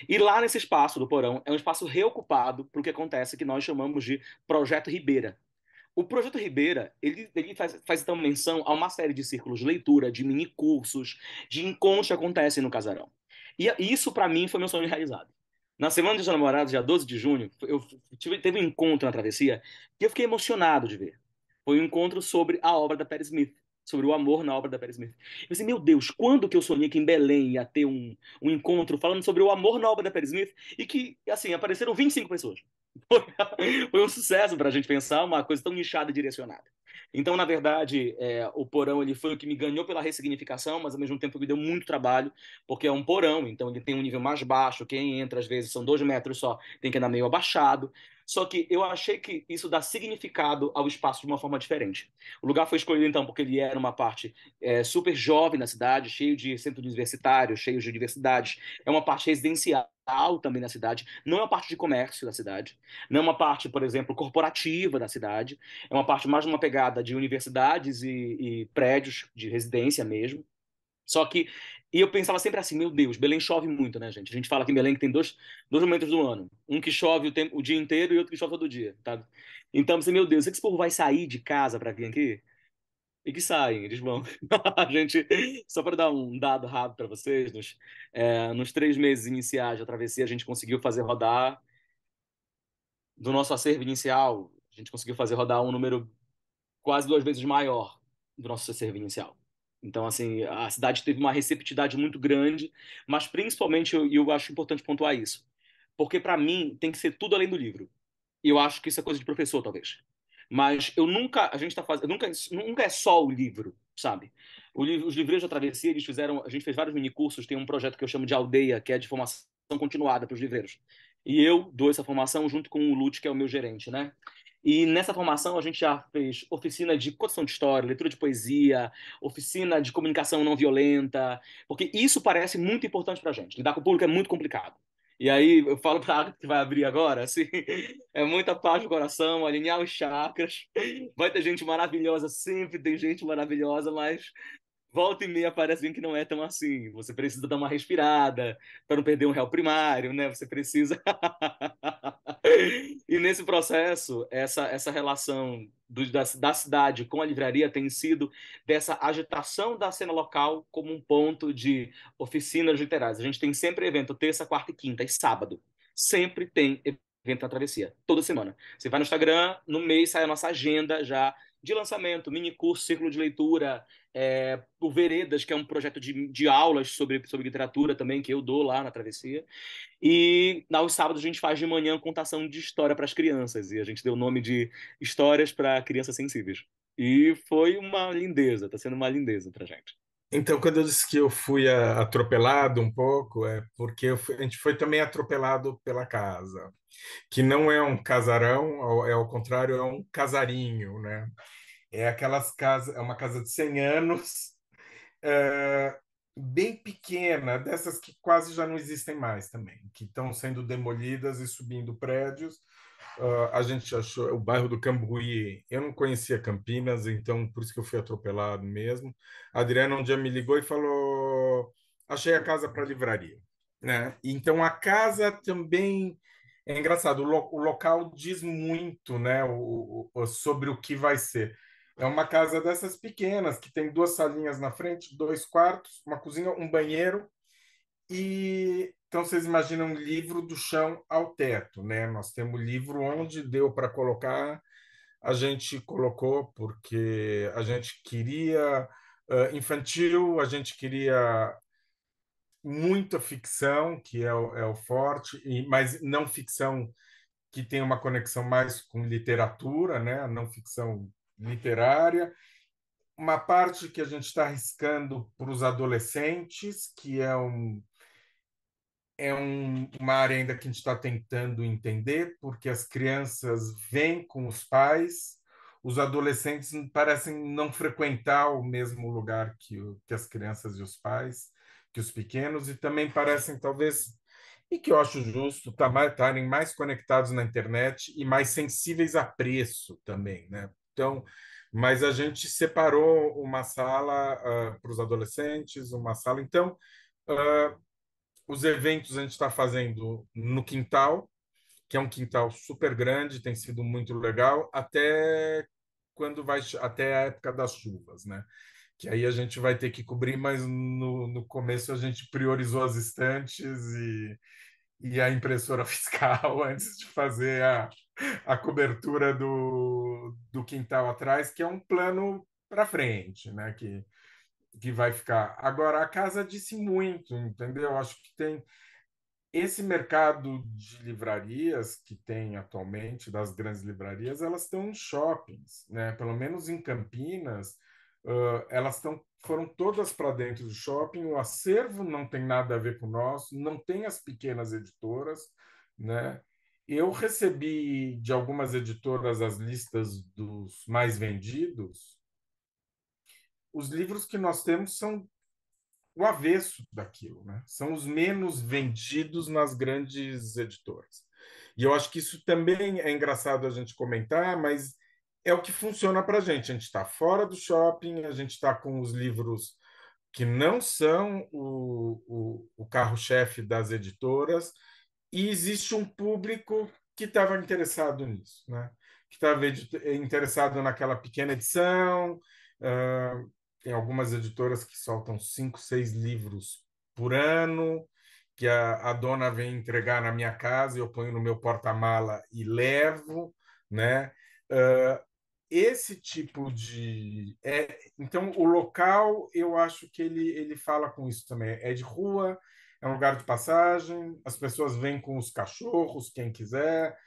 E lá nesse espaço do porão é um espaço reocupado para o que acontece que nós chamamos de Projeto Ribeira. O Projeto Ribeira, ele faz então menção a uma série de círculos de leitura, de minicursos, de encontros que acontecem no casarão. E isso, para mim, foi meu sonho realizado. Na Semana dos Namorados, dia 12 de junho, teve um encontro na travessia que eu fiquei emocionado de ver. Foi um encontro sobre a obra da Patti Smith, sobre o amor na obra da Patti Smith. Eu pensei, meu Deus, quando que eu sonhei que em Belém ia ter um encontro falando sobre o amor na obra da Patti Smith e que, assim, apareceram 25 pessoas. Foi um sucesso para a gente pensar uma coisa tão nichada e direcionada. Então, na verdade, o porão ele foi o que me ganhou pela ressignificação, mas ao mesmo tempo me deu muito trabalho, porque é um porão, então ele tem um nível mais baixo, quem entra às vezes são 2 metros só, tem que andar meio abaixado. Só que eu achei que isso dá significado ao espaço de uma forma diferente. O lugar foi escolhido, então, porque ele era uma parte super jovem na cidade, cheio de centros universitários, cheio de universidades. É uma parte residencial também na cidade, não é uma parte de comércio da cidade, não é uma parte, por exemplo, corporativa da cidade, é uma parte mais uma pegada de universidades e prédios de residência mesmo. Só que, e eu pensava sempre assim, meu Deus, Belém chove muito, né, gente? A gente fala que em Belém que tem dois momentos do ano. Um que chove o dia inteiro e outro que chove todo dia, tá? Então, eu pensei, meu Deus, será que esse povo vai sair de casa para vir aqui? e que saem, eles vão. A gente, só para dar um dado rápido para vocês, nos 3 meses iniciais da travessia, a gente conseguiu fazer rodar, do nosso acervo inicial, a gente conseguiu fazer rodar um número quase 2 vezes maior do nosso acervo inicial. Então, assim, a cidade teve uma receptividade muito grande, mas principalmente eu acho importante pontuar isso, porque para mim tem que ser tudo além do livro. E eu acho que isso é coisa de professor, talvez. Mas eu nunca, a gente está fazendo, nunca é só o livro, sabe? Os livreiros da Travessia, eles fizeram, a gente fez vários minicursos, tem um projeto que eu chamo de Aldeia, que é de formação continuada para os livreiros. E eu dou essa formação junto com o Lute, que é o meu gerente, né? E nessa formação a gente já fez oficina de contação de história, leitura de poesia, oficina de comunicação não violenta, porque isso parece muito importante para a gente. Lidar com o público é muito complicado. E aí eu falo para a Agatha que vai abrir agora, assim, é muita paz no coração, alinhar os chakras. Vai ter gente maravilhosa, sempre tem gente maravilhosa, mas volta e meia parece alguém que não é tão assim. Você precisa dar uma respirada para não perder um réu primário, né? Você precisa. E nesse processo, essa relação da cidade com a livraria tem sido dessa agitação da cena local como um ponto de oficinas literárias. A gente tem sempre evento terça, quarta e quinta e sábado. Sempre tem evento na Travessia, toda semana. Você vai no Instagram, no mês sai a nossa agenda já de lançamento, mini curso, círculo de leitura, o Veredas, que é um projeto de aulas sobre literatura também, que eu dou lá na Travessia. E aos sábados a gente faz de manhã contação de história para as crianças. E a gente deu o nome de Histórias para Crianças Sensíveis. E foi uma lindeza, está sendo uma lindeza para a gente. Então, quando eu disse que eu fui atropelado um pouco, é porque a gente foi também atropelado pela casa, que não é um casarão, é ao contrário, é um casarinho, né? É aquelas casas, é uma casa de 100 anos, é, bem pequena, dessas que quase já não existem mais também, que estão sendo demolidas e subindo prédios. A gente achou o bairro do Cambuí. Eu não conhecia Campinas, então por isso que eu fui atropelado mesmo. A Adriana um dia me ligou e falou: achei a casa para livraria, né? Então a casa também é engraçado. O local diz muito, né? Sobre o que vai ser. É uma casa dessas pequenas que tem 2 salinhas na frente, 2 quartos, uma cozinha, um banheiro e então vocês imaginam um livro do chão ao teto, né? Nós temos livro onde deu para colocar, a gente colocou porque a gente queria infantil, a gente queria muita ficção, que é o forte, mas não ficção que tem uma conexão mais com literatura, né? A não ficção literária. Uma parte que a gente está arriscando para os adolescentes, que uma área ainda que a gente está tentando entender, porque as crianças vêm com os pais, os adolescentes parecem não frequentar o mesmo lugar que as crianças e os pais, que os pequenos, e também parecem, talvez, e que eu acho justo, estarem mais conectados na internet e mais sensíveis a preço também, né? Então, mas a gente separou uma sala para os adolescentes, uma sala. Então, uh, os eventos a gente está fazendo no quintal, que é um quintal super grande, tem sido muito legal, até a época das chuvas, né? Que aí a gente vai ter que cobrir, mas no começo a gente priorizou as estantes e a impressora fiscal antes de fazer a cobertura do quintal atrás, que é um plano para frente, né? Que vai ficar. Agora, a casa disse muito, entendeu? Acho que tem esse mercado de livrarias que tem atualmente, das grandes livrarias, elas estão em shoppings, né? Pelo menos em Campinas, foram todas para dentro do shopping. O acervo não tem nada a ver com o nosso, não tem as pequenas editoras, né? Eu recebi de algumas editoras as listas dos mais vendidos. Os livros que nós temos são o avesso daquilo, né? São os menos vendidos nas grandes editoras. E eu acho que isso também é engraçado a gente comentar, mas é o que funciona para a gente. A gente está fora do shopping, a gente está com os livros que não são o carro-chefe das editoras, e existe um público que estava interessado nisso, né? Que estava interessado naquela pequena edição, Tem algumas editoras que soltam 5, 6 livros por ano, que a dona vem entregar na minha casa, eu ponho no meu porta-mala e levo, né? Ah, esse tipo de... então, o local, eu acho que ele fala com isso também. É de rua, é um lugar de passagem, as pessoas vêm com os cachorros, quem quiser,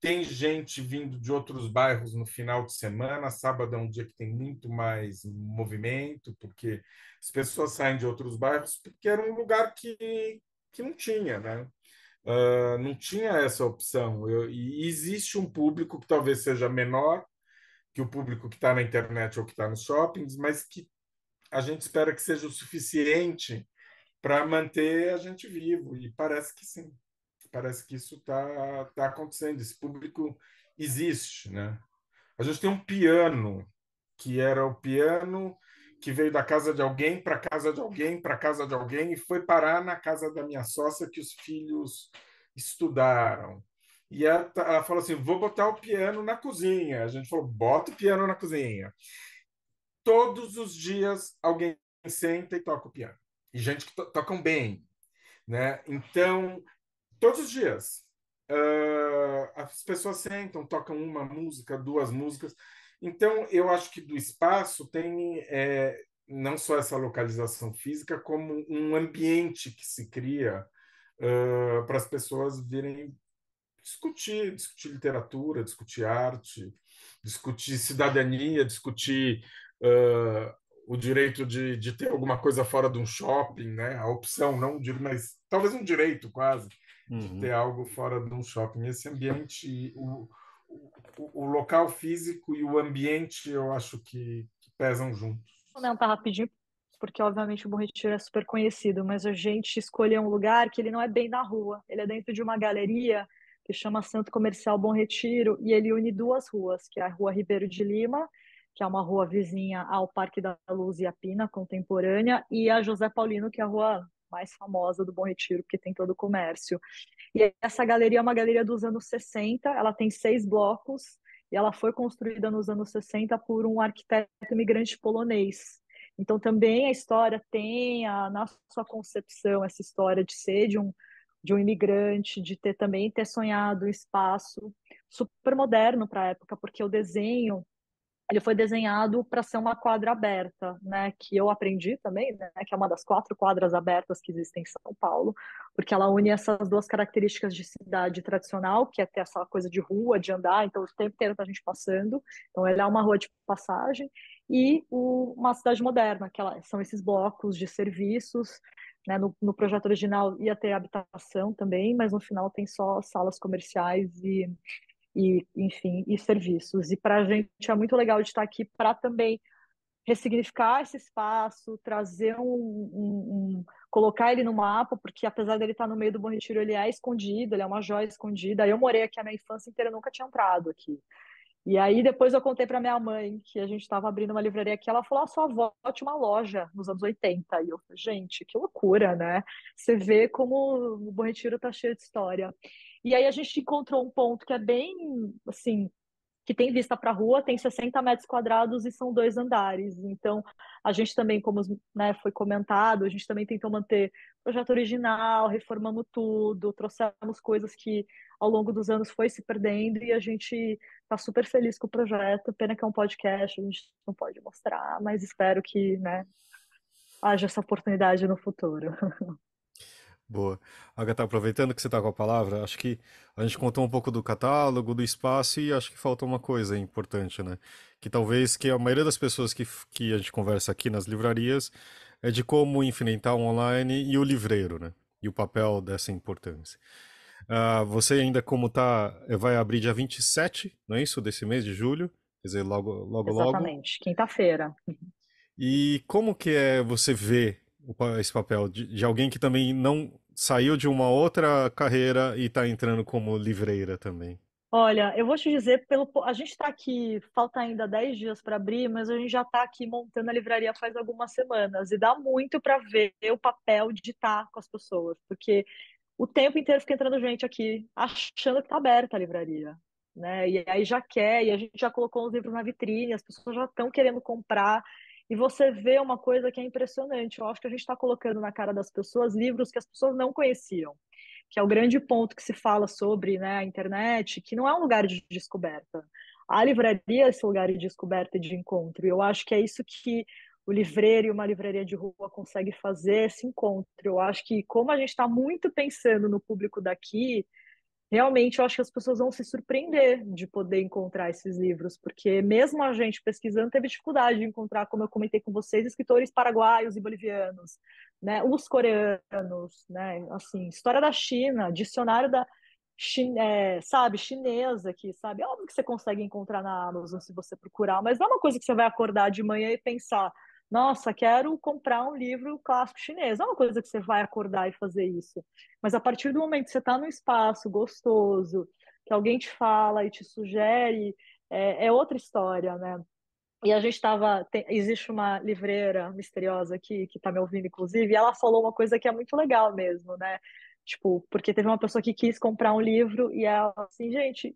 tem gente vindo de outros bairros no final de semana. Sábado é um dia que tem muito mais movimento, porque as pessoas saem de outros bairros, porque era um lugar que não tinha, né? Não tinha essa opção. E existe um público que talvez seja menor que o público que está na internet ou que está nos shoppings, mas que a gente espera que seja o suficiente para manter a gente vivo. E parece que sim. Parece que isso tá acontecendo. Esse público existe, né? A gente tem um piano que era o piano que veio da casa de alguém para casa de alguém para casa de alguém e foi parar na casa da minha sócia que os filhos estudaram. E ela falou assim: vou botar o piano na cozinha. A gente falou: bota o piano na cozinha. Todos os dias alguém senta e toca o piano. E gente que tocam bem, né? Então, todos os dias. As pessoas sentam, tocam uma música, 2 músicas. Então, eu acho que do espaço tem não só essa localização física, como um ambiente que se cria para as pessoas virem discutir literatura, discutir arte, discutir cidadania, discutir uh, o direito de ter alguma coisa fora de um shopping, né? A opção, não, mas talvez um direito quase de ter algo fora de um shopping. Esse ambiente, o local físico e o ambiente, eu acho que pesam juntos. Vou comentar rapidinho, porque obviamente o Bom Retiro é super conhecido, mas a gente escolheu um lugar que ele não é bem na rua, ele é dentro de uma galeria que chama Centro Comercial Bom Retiro, e ele une 2 ruas, que é a Rua Ribeiro de Lima, que é uma rua vizinha ao Parque da Luz e a Pina, contemporânea, e a José Paulino, que é a rua mais famosa do Bom Retiro, porque tem todo o comércio. E essa galeria é uma galeria dos anos 60, ela tem 6 blocos, e ela foi construída nos anos 60 por um arquiteto imigrante polonês. Então, também a história tem, na sua concepção, essa história de ser de um imigrante, de ter sonhado um espaço super moderno para a época, porque o desenho ele foi desenhado para ser uma quadra aberta, né? Que eu aprendi também, né? Que é uma das 4 quadras abertas que existem em São Paulo, porque ela une essas 2 características de cidade tradicional, que é ter essa coisa de rua, de andar, então o tempo inteiro tá a gente passando, então ela é uma rua de passagem, e uma cidade moderna, são esses blocos de serviços, né? No projeto original ia ter habitação também, mas no final tem só salas comerciais e enfim, e serviços. E para a gente é muito legal de estar aqui para também ressignificar esse espaço, trazer colocar ele no mapa, porque apesar dele estar no meio do Bom Retiro, ele é escondido, ele é uma joia escondida. Eu morei aqui a minha infância inteira, eu nunca tinha entrado aqui. E aí depois eu contei para minha mãe que a gente estava abrindo uma livraria aqui, ela falou: "A sua avó tinha uma loja nos anos 80". E eu falei: "Gente, que loucura, né? Você vê como o Bom Retiro tá cheio de história". E aí a gente encontrou um ponto que é bem, assim, que tem vista para a rua, tem 60 metros quadrados e são 2 andares. Então, a gente também, como né, foi comentado, a gente também tentou manter o projeto original, reformamos tudo, trouxemos coisas que ao longo dos anos foi se perdendo e a gente está super feliz com o projeto. Pena que é um podcast, a gente não pode mostrar, mas espero que, né, haja essa oportunidade no futuro. Boa. Agatha, aproveitando que você está com a palavra, acho que a gente contou um pouco do catálogo, do espaço e acho que falta uma coisa importante, né? Que talvez que a maioria das pessoas que a gente conversa aqui nas livrarias é de como enfrentar o online e o livreiro, né? E o papel dessa importância. Você ainda como tá, vai abrir dia 27, não é isso? Desse mês de julho? Quer dizer, logo, logo, logo. Exatamente, quinta-feira. E como que é você ver esse papel de alguém que também não saiu de uma outra carreira e está entrando como livreira também? Olha, eu vou te dizer, a gente está aqui, falta ainda 10 dias para abrir, mas a gente já está aqui montando a livraria faz algumas semanas, e dá muito para ver o papel de estar com as pessoas, porque o tempo inteiro fica entrando gente aqui achando que está aberta a livraria. né? E aí já quer, e a gente já colocou os livros na vitrine, as pessoas já estão querendo comprar, e você vê uma coisa que é impressionante. Eu acho que a gente está colocando na cara das pessoas livros que as pessoas não conheciam, que é o grande ponto que se fala sobre, né, a internet, que não é um lugar de descoberta. A livraria é esse lugar de descoberta e de encontro. E eu acho que é isso que o livreiro e uma livraria de rua consegue fazer, esse encontro. Eu acho que, como a gente está muito pensando no público daqui, realmente eu acho que as pessoas vão se surpreender de poder encontrar esses livros, porque mesmo a gente pesquisando teve dificuldade de encontrar, como eu comentei com vocês, escritores paraguaios e bolivianos, né, os coreanos, né, assim, história da China, dicionário da sabe, chinesa aqui, sabe? É óbvio que você consegue encontrar na Amazon se você procurar, mas não é uma coisa que você vai acordar de manhã e pensar, nossa, quero comprar um livro clássico chinês. Não é uma coisa que você vai acordar e fazer isso. Mas a partir do momento que você está num espaço gostoso, que alguém te fala e te sugere, é outra história, né? E a gente estava. Existe uma livreira misteriosa aqui, que está me ouvindo, inclusive, e ela falou uma coisa que é muito legal mesmo, né? Tipo, porque teve uma pessoa que quis comprar um livro e ela assim, gente,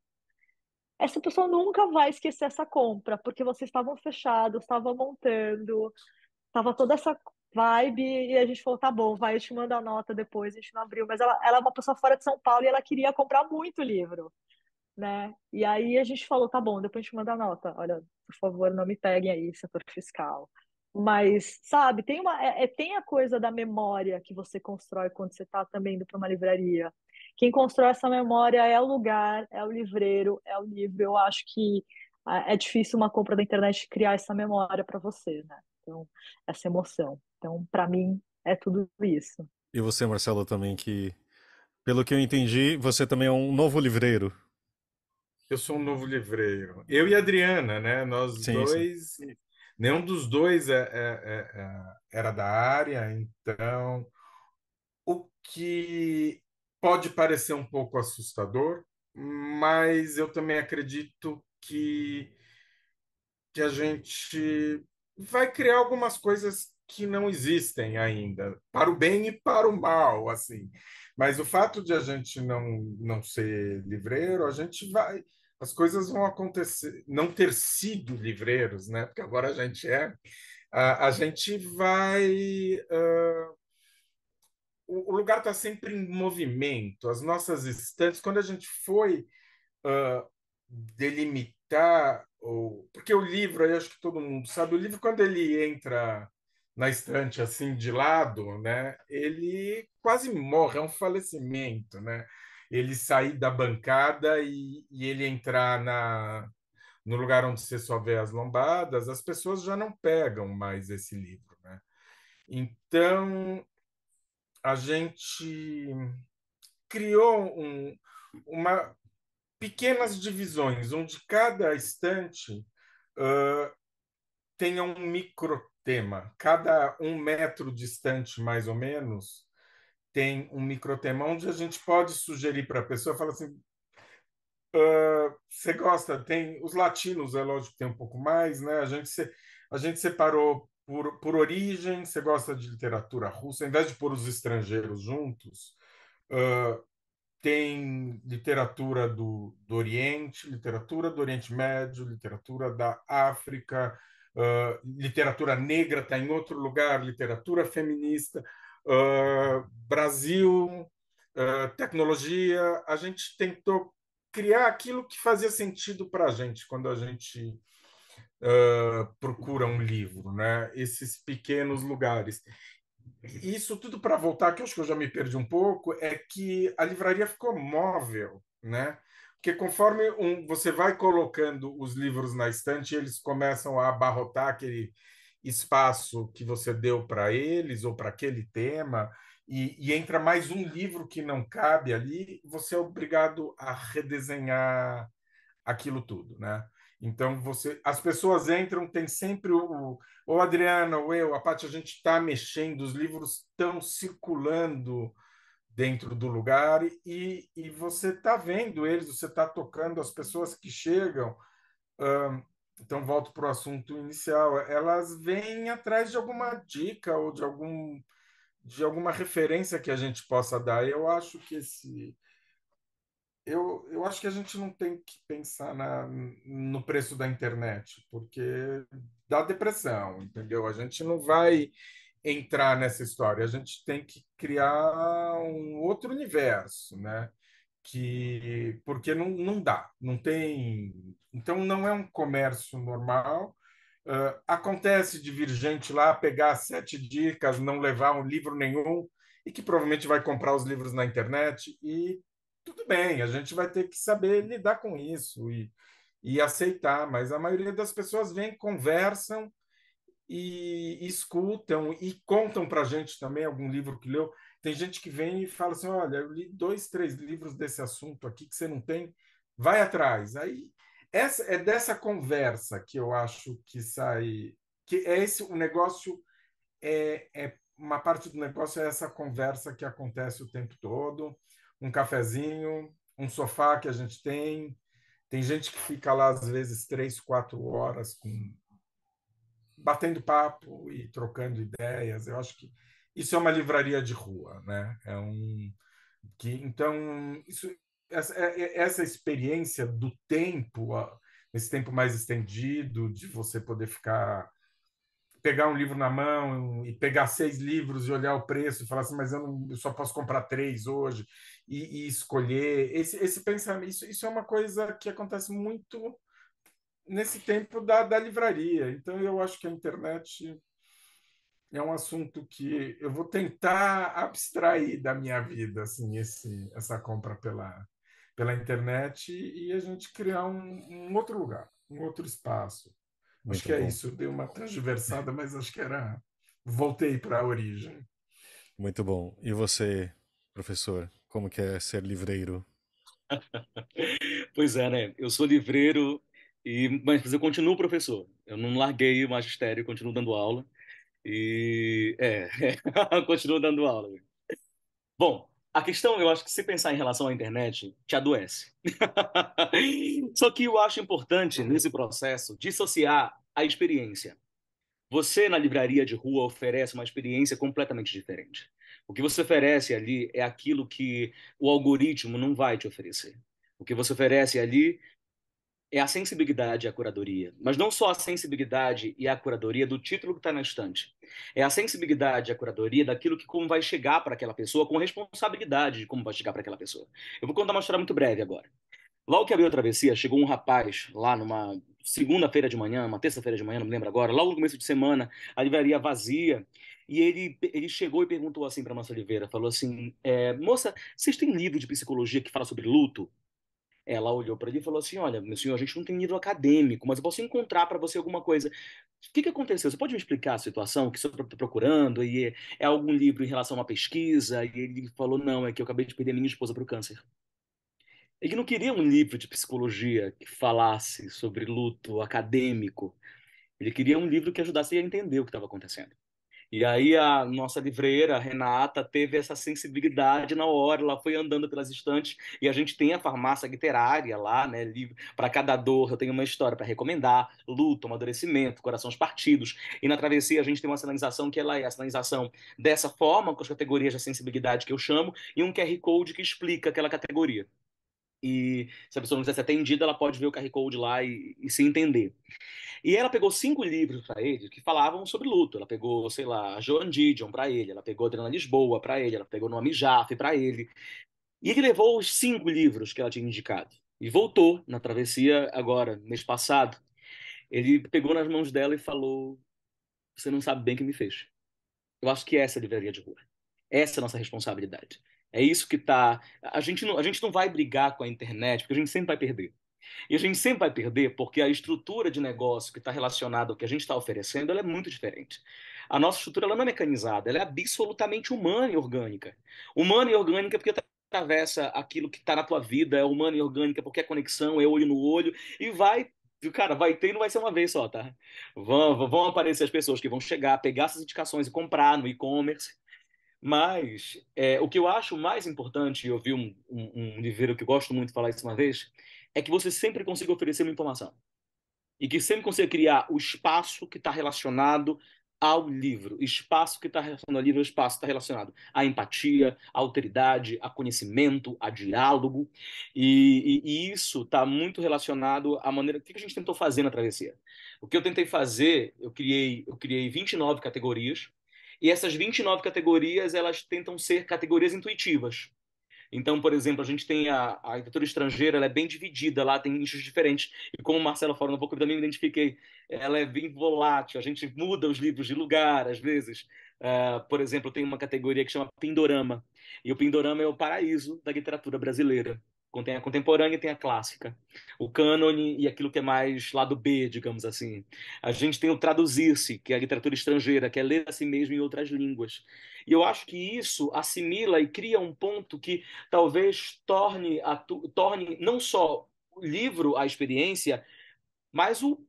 essa pessoa nunca vai esquecer essa compra, porque vocês estavam fechados, estavam montando, tava toda essa vibe, e a gente falou, tá bom, vai, eu te mando a nota depois, a gente não abriu, mas ela é uma pessoa fora de São Paulo e ela queria comprar muito livro, né? E aí a gente falou, tá bom, depois a gente manda a nota. Olha, por favor, não me peguem aí, setor fiscal. Mas, sabe, tem a coisa da memória que você constrói quando você está também indo para uma livraria. Quem constrói essa memória é o lugar, é o livreiro, é o livro. Eu acho que é difícil uma compra da internet criar essa memória para você, né? Então, essa emoção. Então, para mim, é tudo isso. E você, Marcelo, também, que, pelo que eu entendi, você também é um novo livreiro. Eu sou um novo livreiro. Eu e a Adriana, né? Nós Sim, sim. dois, nenhum dos dois era da área, então o que pode parecer um pouco assustador, mas eu também acredito que a gente vai criar algumas coisas que não existem ainda, para o bem e para o mal, assim. Mas o fato de a gente não ser livreiro, a gente vai, as coisas vão acontecer, não ter sido livreiros, né? Porque agora a gente é, a gente vai, o lugar está sempre em movimento. As nossas estantes, quando a gente foi delimitar, porque o livro, aí acho que todo mundo sabe, o livro, quando ele entra na estante assim de lado, né, ele quase morre, é um falecimento, né? Ele sair da bancada e ele entrar no lugar onde você só vê as lombadas, as pessoas já não pegam mais esse livro, né? Então, a gente criou uma pequenas divisões, onde cada estante tenha um microtema. Cada 1 metro distante, mais ou menos, tem um microtema, onde a gente pode sugerir para a pessoa, fala assim, você gosta, tem os latinos, é lógico que tem um pouco mais, né? A gente separou por origem, você gosta de literatura russa, ao invés de pôr os estrangeiros juntos, tem literatura do literatura do Oriente Médio, literatura da África, literatura negra está em outro lugar, literatura feminista, Brasil, tecnologia. A gente tentou criar aquilo que fazia sentido para a gente quando a gente procura um livro, né? Esses pequenos lugares. Isso tudo para voltar, que eu acho que eu já me perdi um pouco, é que a livraria ficou móvel, né? Porque conforme você vai colocando os livros na estante, eles começam a abarrotar aquele espaço que você deu para eles ou para aquele tema, e entra mais um livro que não cabe ali, você é obrigado a redesenhar aquilo tudo, né? Então as pessoas entram, tem sempre ou a Adriana ou eu, a Paty, a gente está mexendo, os livros estão circulando dentro do lugar e você está vendo eles, você está tocando as pessoas que chegam. Então volto para o assunto inicial. Elas vêm atrás de alguma dica ou de alguma referência que a gente possa dar. Eu acho que eu acho que a gente não tem que pensar no preço da internet, porque dá depressão, entendeu? A gente não vai entrar nessa história, a gente tem que criar um outro universo, né? Porque não dá, não tem. Então, não é um comércio normal. Acontece de vir gente lá pegar 7 dicas, não levar um livro nenhum, e que provavelmente vai comprar os livros na internet, e tudo bem, a gente vai ter que saber lidar com isso e aceitar, mas a maioria das pessoas vem, conversam e escutam e contam para a gente também algum livro que leu. Tem gente que vem e fala assim: olha, eu li 2, 3 livros desse assunto aqui que você não tem, vai atrás. Aí essa é dessa conversa que eu acho que sai, que é esse o negócio é uma parte do negócio é essa conversa que acontece o tempo todo, um cafezinho, um sofá que a gente tem. Tem gente que fica lá às vezes 3, 4 horas batendo papo e trocando ideias. Eu acho que isso é uma livraria de rua, né? Então essa experiência do tempo, esse tempo mais estendido, de você poder pegar um livro na mão e pegar 6 livros e olhar o preço e falar assim, mas eu só posso comprar 3 hoje e escolher. Esse pensamento, isso é uma coisa que acontece muito nesse tempo da livraria. Então, eu acho que a internet é um assunto que eu vou tentar abstrair da minha vida, assim, essa compra pela internet e a gente criar um outro lugar, um outro espaço. Acho Muito que é bom. isso. Dei uma transversada, mas acho que era. Voltei para a origem. Muito bom. E você, professor, como que é ser livreiro? Pois é, né? Eu sou livreiro, mas eu continuo professor. Eu não larguei o magistério, continuo dando aula. Continuo dando aula. Bom, a questão, eu acho que se pensar em relação à internet, te adoece. Só que eu acho importante, nesse processo, dissociar a experiência. Você, na livraria de rua, oferece uma experiência completamente diferente. O que você oferece ali é aquilo que o algoritmo não vai te oferecer. O que você oferece ali é a sensibilidade e a curadoria. Mas não só a sensibilidade e a curadoria do título que está na estante. É a sensibilidade e a curadoria daquilo que como vai chegar para aquela pessoa, com responsabilidade de como vai chegar para aquela pessoa. Eu vou contar uma história muito breve agora. Logo que abriu a travessia, chegou um rapaz lá numa segunda-feira de manhã, uma terça-feira de manhã, não me lembro agora, logo no começo de semana, a livraria vazia, e ele chegou e perguntou assim para a nossa Oliveira, falou assim, moça, vocês têm livro de psicologia que fala sobre luto? Ela olhou para ele e falou assim, olha, meu senhor, a gente não tem livro acadêmico, mas eu posso encontrar para você alguma coisa. O que aconteceu? Você pode me explicar a situação que o senhor está procurando? E é algum livro em relação a uma pesquisa? E ele falou, não, é que eu acabei de perder minha esposa para o câncer. Ele não queria um livro de psicologia que falasse sobre luto acadêmico. Ele queria um livro que ajudasse a entender o que estava acontecendo. E aí a nossa livreira, a Renata, teve essa sensibilidade na hora, ela foi andando pelas estantes e a gente tem a farmácia literária lá, né, livro para cada dor, eu tenho uma história para recomendar, luto, amadurecimento, corações partidos. E na travessia a gente tem uma sinalização que ela é a sinalização dessa forma, com as categorias de sensibilidade que eu chamo, e um QR Code que explica aquela categoria. E se a pessoa não quiser ser atendida, ela pode ver o QR Code lá e se entender. E ela pegou 5 livros para ele que falavam sobre luto. Ela pegou, sei lá, Joan Didion para ele, ela pegou Adriana Lisboa para ele, ela pegou Noami Jaffe para ele. E ele levou os 5 livros que ela tinha indicado. E voltou na travessia agora, mês passado. Ele pegou nas mãos dela e falou: Você não sabe bem o que me fez. Eu acho que essa é a livraria de rua. Essa é a nossa responsabilidade. É isso que tá. A gente não vai brigar com a internet, porque a gente sempre vai perder. E a gente sempre vai perder porque a estrutura de negócio que está relacionada ao que a gente está oferecendo, ela é muito diferente. A nossa estrutura ela não é mecanizada, ela é absolutamente humana e orgânica. Humana e orgânica porque atravessa aquilo que está na tua vida, é humana e orgânica porque é conexão, é olho no olho, e vai. Cara, vai ter e não vai ser uma vez só, tá? Vão aparecer as pessoas que vão chegar, pegar essas indicações e comprar no e-commerce. Mas o que eu acho mais importante, e eu vi um livreiro que eu gosto muito de falar isso uma vez, é que você sempre consiga oferecer uma informação. E que sempre consiga criar o espaço que está relacionado ao livro. Espaço que está relacionado ao livro, o espaço está relacionado à empatia, à alteridade, a conhecimento, a diálogo. E isso está muito relacionado à maneira... O que a gente tentou fazer na travessia? O que eu tentei fazer, eu criei 29 categorias, e essas 29 categorias, elas tentam ser categorias intuitivas. Então, por exemplo, a gente tem a literatura estrangeira, ela é bem dividida, lá tem nichos diferentes. E como o Marcelo falou um pouco, eu também me identifiquei. Ela é bem volátil, a gente muda os livros de lugar, às vezes. Por exemplo, tem uma categoria que chama Pindorama. E o Pindorama é o paraíso da literatura brasileira. Tem a contemporânea e tem a clássica. O cânone e aquilo que é mais lado B, digamos assim. A gente tem o Traduzir-se, que é a literatura estrangeira, que é ler a si mesmo em outras línguas. E eu acho que isso assimila e cria um ponto que talvez torne não só o livro a experiência, mas o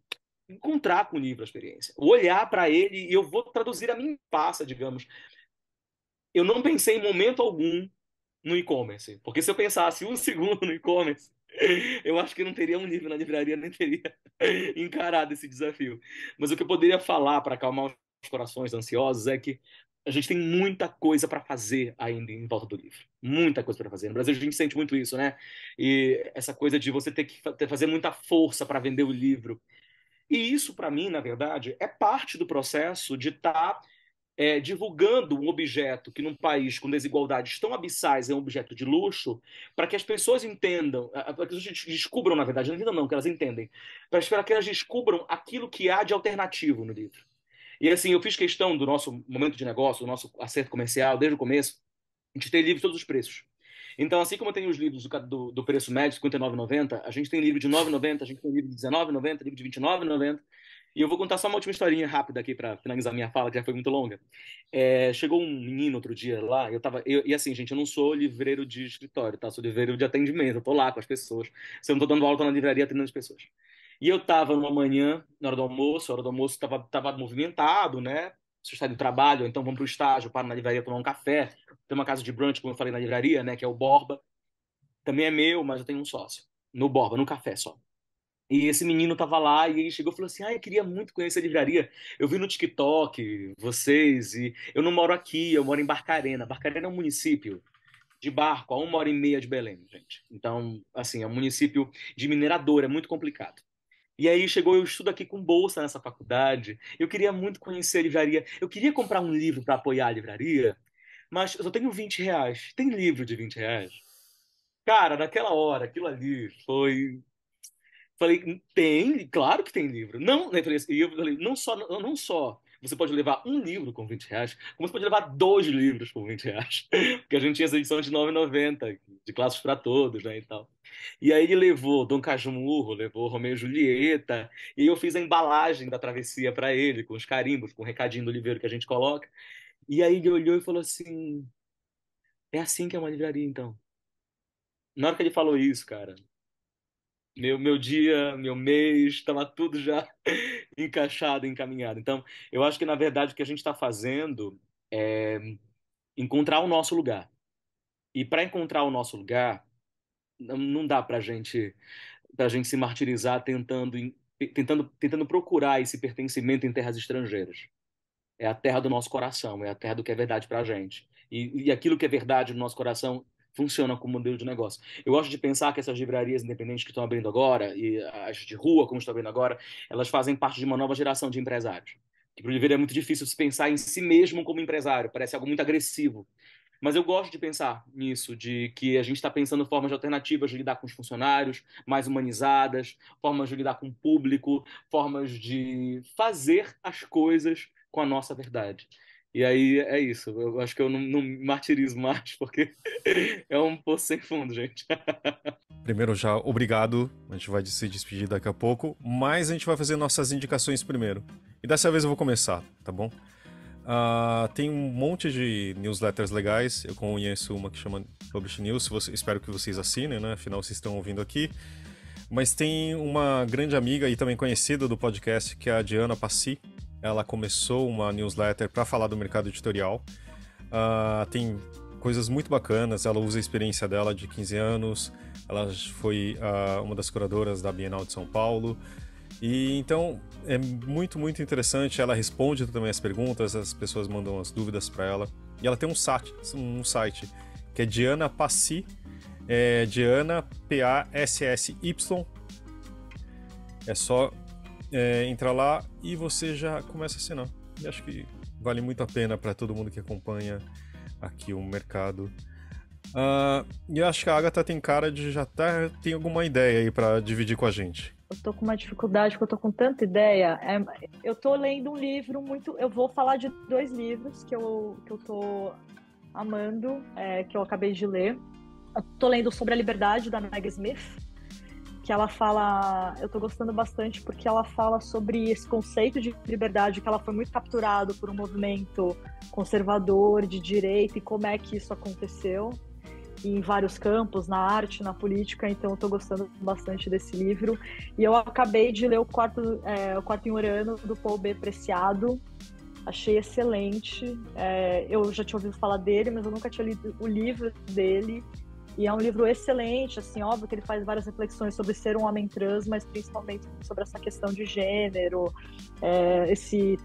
encontrar com o livro a experiência. O olhar para ele, e eu vou traduzir a minha passa, digamos. Eu não pensei em momento algum no e-commerce, porque se eu pensasse um segundo no e-commerce, eu acho que eu não teria um livro na livraria, nem teria encarado esse desafio. Mas o que eu poderia falar para acalmar os corações ansiosos é que a gente tem muita coisa para fazer ainda em volta do livro. Muita coisa para fazer. No Brasil a gente sente muito isso, né? E essa coisa de você ter que fazer muita força para vender o livro. E isso, para mim, na verdade, é parte do processo de estar divulgando um objeto que, num país com desigualdades tão abissais, é um objeto de luxo, para que as pessoas entendam, para que as pessoas descubram, na verdade, não entendam não, que elas entendem, para que elas descubram aquilo que há de alternativo no livro. E assim, eu fiz questão do nosso momento de negócio, do nosso acerto comercial, desde o começo, a gente tem livros de todos os preços. Então, assim como tem os livros do preço médio, R$ 59,90, a gente tem livro de R$ 9,90, a gente tem livro de R$ 19,90, livro de R$ 29,90. E eu vou contar só uma última historinha rápida aqui para finalizar minha fala, que já foi muito longa. Chegou um menino outro dia lá, e assim, gente, eu não sou livreiro de escritório, tá? Sou livreiro de atendimento, eu tô lá com as pessoas. Se eu não tô dando aula, eu tô na livraria atendendo as pessoas. E eu tava numa manhã, na hora do almoço tava movimentado, né? Você está do trabalho, então vamos pro estágio, para na livraria tomar um café. Tem uma casa de brunch, como eu falei na livraria, né? Que é o Borba. Também é meu, mas eu tenho um sócio. No Borba, no café só. E esse menino tava lá e ele chegou e falou assim: eu queria muito conhecer a livraria. Eu vi no TikTok vocês e eu não moro aqui, eu moro em Barcarena. Barcarena é um município de barco a 1h30 de Belém, gente. Então, assim, é um município de minerador, é muito complicado. E aí chegou, eu estudo aqui com bolsa nessa faculdade. Eu queria muito conhecer a livraria. Eu queria comprar um livro para apoiar a livraria, mas eu só tenho R$ 20. Tem livro de R$ 20? Cara, naquela hora, aquilo ali foi. Falei, tem, claro que tem livro. Não, né, e eu falei, não só você pode levar um livro com R$ 20, como você pode levar 2 livros com R$ 20. Porque a gente tinha essa edição de R$ 9,90, de classes para todos, né, e tal. E aí ele levou Dom Casmurro, levou Romeu e Julieta, e eu fiz a embalagem da travessia para ele, com os carimbos, com o recadinho do livreiro que a gente coloca. E aí ele olhou e falou assim, é assim que é uma livraria, então. Na hora que ele falou isso, cara, meu dia, meu mês, estava tudo já encaixado, encaminhado. Então, eu acho que, na verdade, o que a gente está fazendo é encontrar o nosso lugar. E para encontrar o nosso lugar, não dá para gente se martirizar tentando procurar esse pertencimento em terras estrangeiras. É a terra do nosso coração, é a terra do que é verdade para a gente. E aquilo que é verdade no nosso coração funciona como modelo de negócio. Eu gosto de pensar que essas livrarias independentes que estão abrindo agora, e as de rua, como estão abrindo agora, elas fazem parte de uma nova geração de empresários. Que para o livreiro é muito difícil se pensar em si mesmo como empresário, parece algo muito agressivo. Mas eu gosto de pensar nisso, de que a gente está pensando formas alternativas de lidar com os funcionários, mais humanizadas, formas de lidar com o público, formas de fazer as coisas com a nossa verdade. E aí é isso. Eu acho que eu não me martirizo mais, porque é um poço sem fundo, gente. Primeiro, já obrigado. A gente vai se despedir daqui a pouco, mas a gente vai fazer nossas indicações primeiro. E dessa vez eu vou começar, tá bom? Tem um monte de newsletters legais. Eu conheço uma que chama Publish News. Espero que vocês assinem, né? Afinal, vocês estão ouvindo aqui. Mas tem uma grande amiga e também conhecida do podcast, que é a Diana Passi. Ela começou uma newsletter para falar do mercado editorial. Tem coisas muito bacanas. Ela usa a experiência dela de 15 anos. Ela foi uma das curadoras da Bienal de São Paulo. E então é muito, muito interessante. Ela responde também as perguntas, as pessoas mandam as dúvidas para ela. E ela tem um site que é Diana Passy, Diana Passy. É só entrar lá e você já começa a assinar. E acho que vale muito a pena para todo mundo que acompanha aqui o mercado. E eu acho que a Agatha tem cara de já tem alguma ideia aí para dividir com a gente. Eu tô com uma dificuldade, porque eu tô com tanta ideia. Eu tô lendo um livro muito... Eu vou falar de 2 livros que eu tô amando, que eu acabei de ler. Eu tô lendo sobre a liberdade, da Meg Smith, que ela fala... Eu tô gostando bastante porque ela fala sobre esse conceito de liberdade, que ela foi muito capturado por um movimento conservador, de direita, e como é que isso aconteceu em vários campos, na arte, na política. Então eu tô gostando bastante desse livro. E eu acabei de ler o Quarto em Urano, do Paul B. Preciado. Achei excelente. Eu já tinha ouvido falar dele, mas eu nunca tinha lido o livro dele. E é um livro excelente, assim, óbvio que ele faz várias reflexões sobre ser um homem trans, mas principalmente sobre essa questão de gênero, esse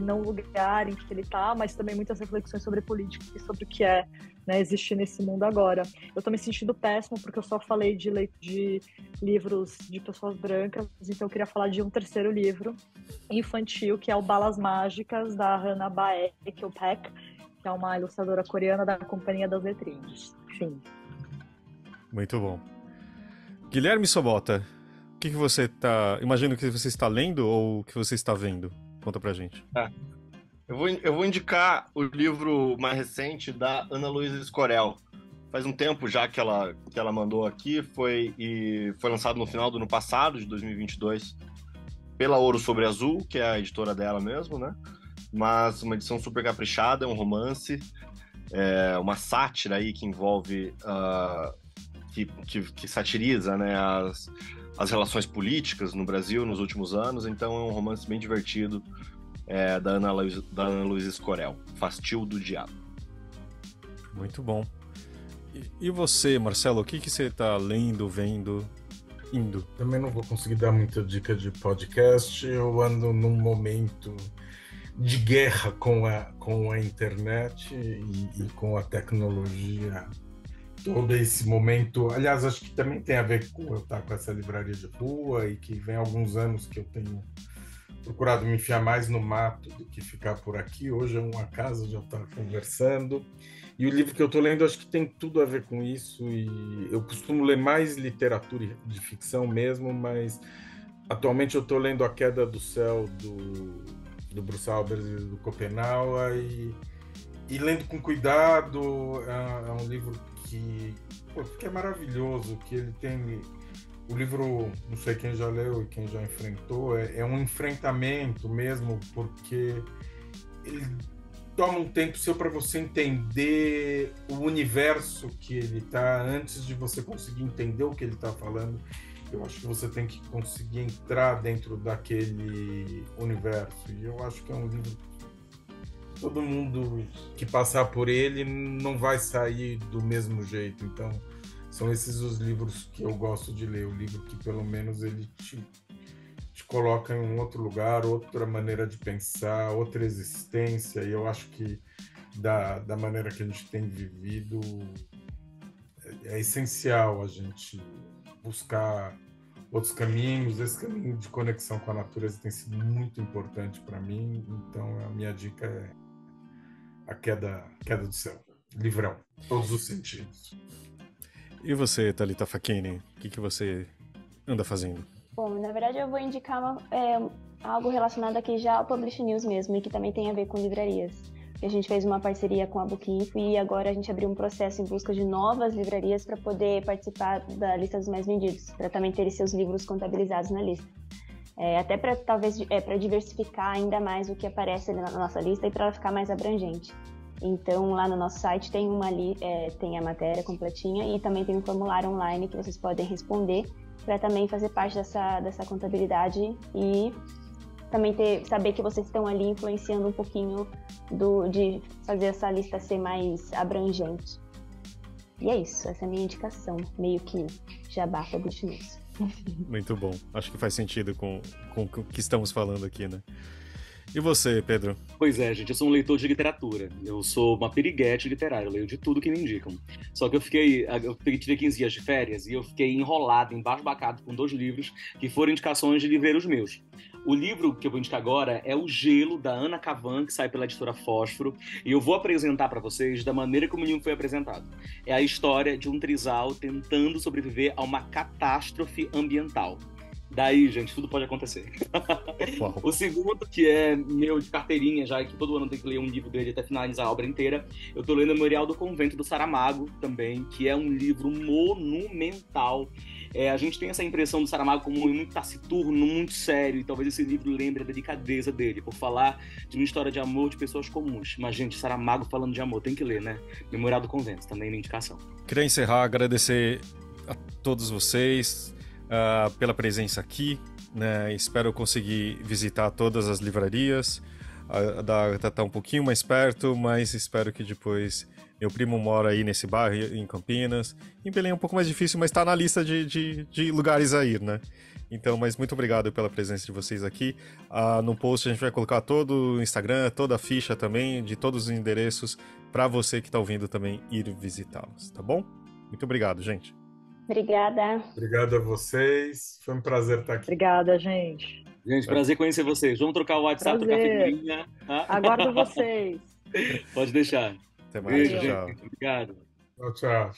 não lugar em que ele está, mas também muitas reflexões sobre política e sobre o que existir nesse mundo agora. Eu estou me sentindo péssimo porque eu só falei de livros de pessoas brancas, então eu queria falar de um terceiro livro infantil, que é o Balas Mágicas, da Hannah Baek, que é uma ilustradora coreana da Companhia das Letrinhas. Enfim. Muito bom. Guilherme Sobota, o que você está... Imagino que você está lendo ou que você está vendo? Conta pra gente. Eu vou indicar o livro mais recente da Ana Luísa Escorel. Faz um tempo já que ela mandou aqui, foi lançado no final do ano passado, de 2022, pela Ouro Sobre Azul, que é a editora dela mesmo, né? Mas uma edição super caprichada, é um romance, uma sátira aí que envolve, que satiriza, né, as relações políticas no Brasil nos últimos anos. Então é um romance bem divertido, da Ana Luísa Escorel, Fastio do Diabo. Muito bom. E você, Marcelo, o que você está lendo, vendo, indo? Também não vou conseguir dar muita dica de podcast. Eu ando num momento de guerra com a internet e com a tecnologia. Todo esse momento, aliás, acho que também tem a ver com eu estar com essa livraria de rua, e que vem alguns anos que eu tenho procurado me enfiar mais no mato do que ficar por aqui. Hoje é uma casa, já está conversando. E o livro que eu estou lendo, acho que tem tudo a ver com isso. E eu costumo ler mais literatura de ficção mesmo, mas atualmente eu estou lendo A Queda do Céu, do Bruce Albers e do Schopenhauer, e lendo com cuidado. É um livro que é maravilhoso, que ele tem... O livro, não sei quem já leu e quem já enfrentou, é um enfrentamento mesmo, porque ele toma um tempo seu para você entender o universo que ele está, antes de você conseguir entender o que ele está falando. Eu acho que você tem que conseguir entrar dentro daquele universo. E eu acho que é um livro que todo mundo que passar por ele não vai sair do mesmo jeito. Então, são esses os livros que eu gosto de ler. O livro que, pelo menos, ele te coloca em um outro lugar, outra maneira de pensar, outra existência. E eu acho que, da maneira que a gente tem vivido, é essencial a gente buscar outros caminhos. Esse caminho de conexão com a natureza tem sido muito importante para mim. Então, a minha dica é A Queda do Céu. Livrão, todos os sentidos. E você, Thalita Facchini, o que você anda fazendo? Bom, na verdade eu vou indicar algo relacionado aqui já ao Publish News mesmo, e que também tem a ver com livrarias. A gente fez uma parceria com a Bookinfo e agora a gente abriu um processo em busca de novas livrarias para poder participar da lista dos mais vendidos, para também ter seus livros contabilizados na lista. Até para talvez para diversificar ainda mais o que aparece na nossa lista e para ela ficar mais abrangente. Então lá no nosso site tem tem a matéria completinha e também tem um formulário online que vocês podem responder para também fazer parte dessa contabilidade e também saber que vocês estão ali influenciando um pouquinho de fazer essa lista ser mais abrangente. E é isso, essa é a minha indicação, meio que jabá Publish News. Muito bom. Acho que faz sentido com o que estamos falando aqui, né? E você, Pedro? Pois é, gente, eu sou um leitor de literatura. Eu sou uma piriguete literária, eu leio de tudo que me indicam. Só que tirei 15 dias de férias e eu fiquei enrolado, embasbacado com 2 livros que foram indicações de livreiros meus. O livro que eu vou indicar agora é O Gelo, da Ana Kavan, que sai pela editora Fósforo, e eu vou apresentar para vocês da maneira como o livro foi apresentado. É a história de um trisal tentando sobreviver a uma catástrofe ambiental. Daí, gente, tudo pode acontecer. Uau. O segundo, que é meu de carteirinha, já que todo ano tem que ler um livro dele até finalizar a obra inteira, eu tô lendo o Memorial do Convento do Saramago também, que é um livro monumental. A gente tem essa impressão do Saramago como muito taciturno, muito sério, e talvez esse livro lembre a delicadeza dele, por falar de uma história de amor de pessoas comuns. Mas, gente, Saramago falando de amor, tem que ler, né? Memorial do Convento, também minha indicação. Queria encerrar, agradecer a todos vocês pela presença aqui, né? Espero conseguir visitar todas as livrarias. A data tá um pouquinho mais perto, mas espero que depois... Meu primo mora aí nesse bairro, em Campinas. Em Belém é um pouco mais difícil, mas tá na lista de lugares a ir, né? Então, mas muito obrigado pela presença de vocês aqui. No post a gente vai colocar todo o Instagram, toda a ficha também, de todos os endereços, para você que tá ouvindo também ir visitá-los, tá bom? Muito obrigado, gente. Obrigada. Obrigado a vocês. Foi um prazer estar aqui. Obrigada, gente. Gente, prazer conhecer vocês. Vamos trocar o WhatsApp, trocar figurinha. Tá? Aguardo vocês. Pode deixar. Até mais, Beijo, tchau. gente. Obrigado. Tchau, tchau.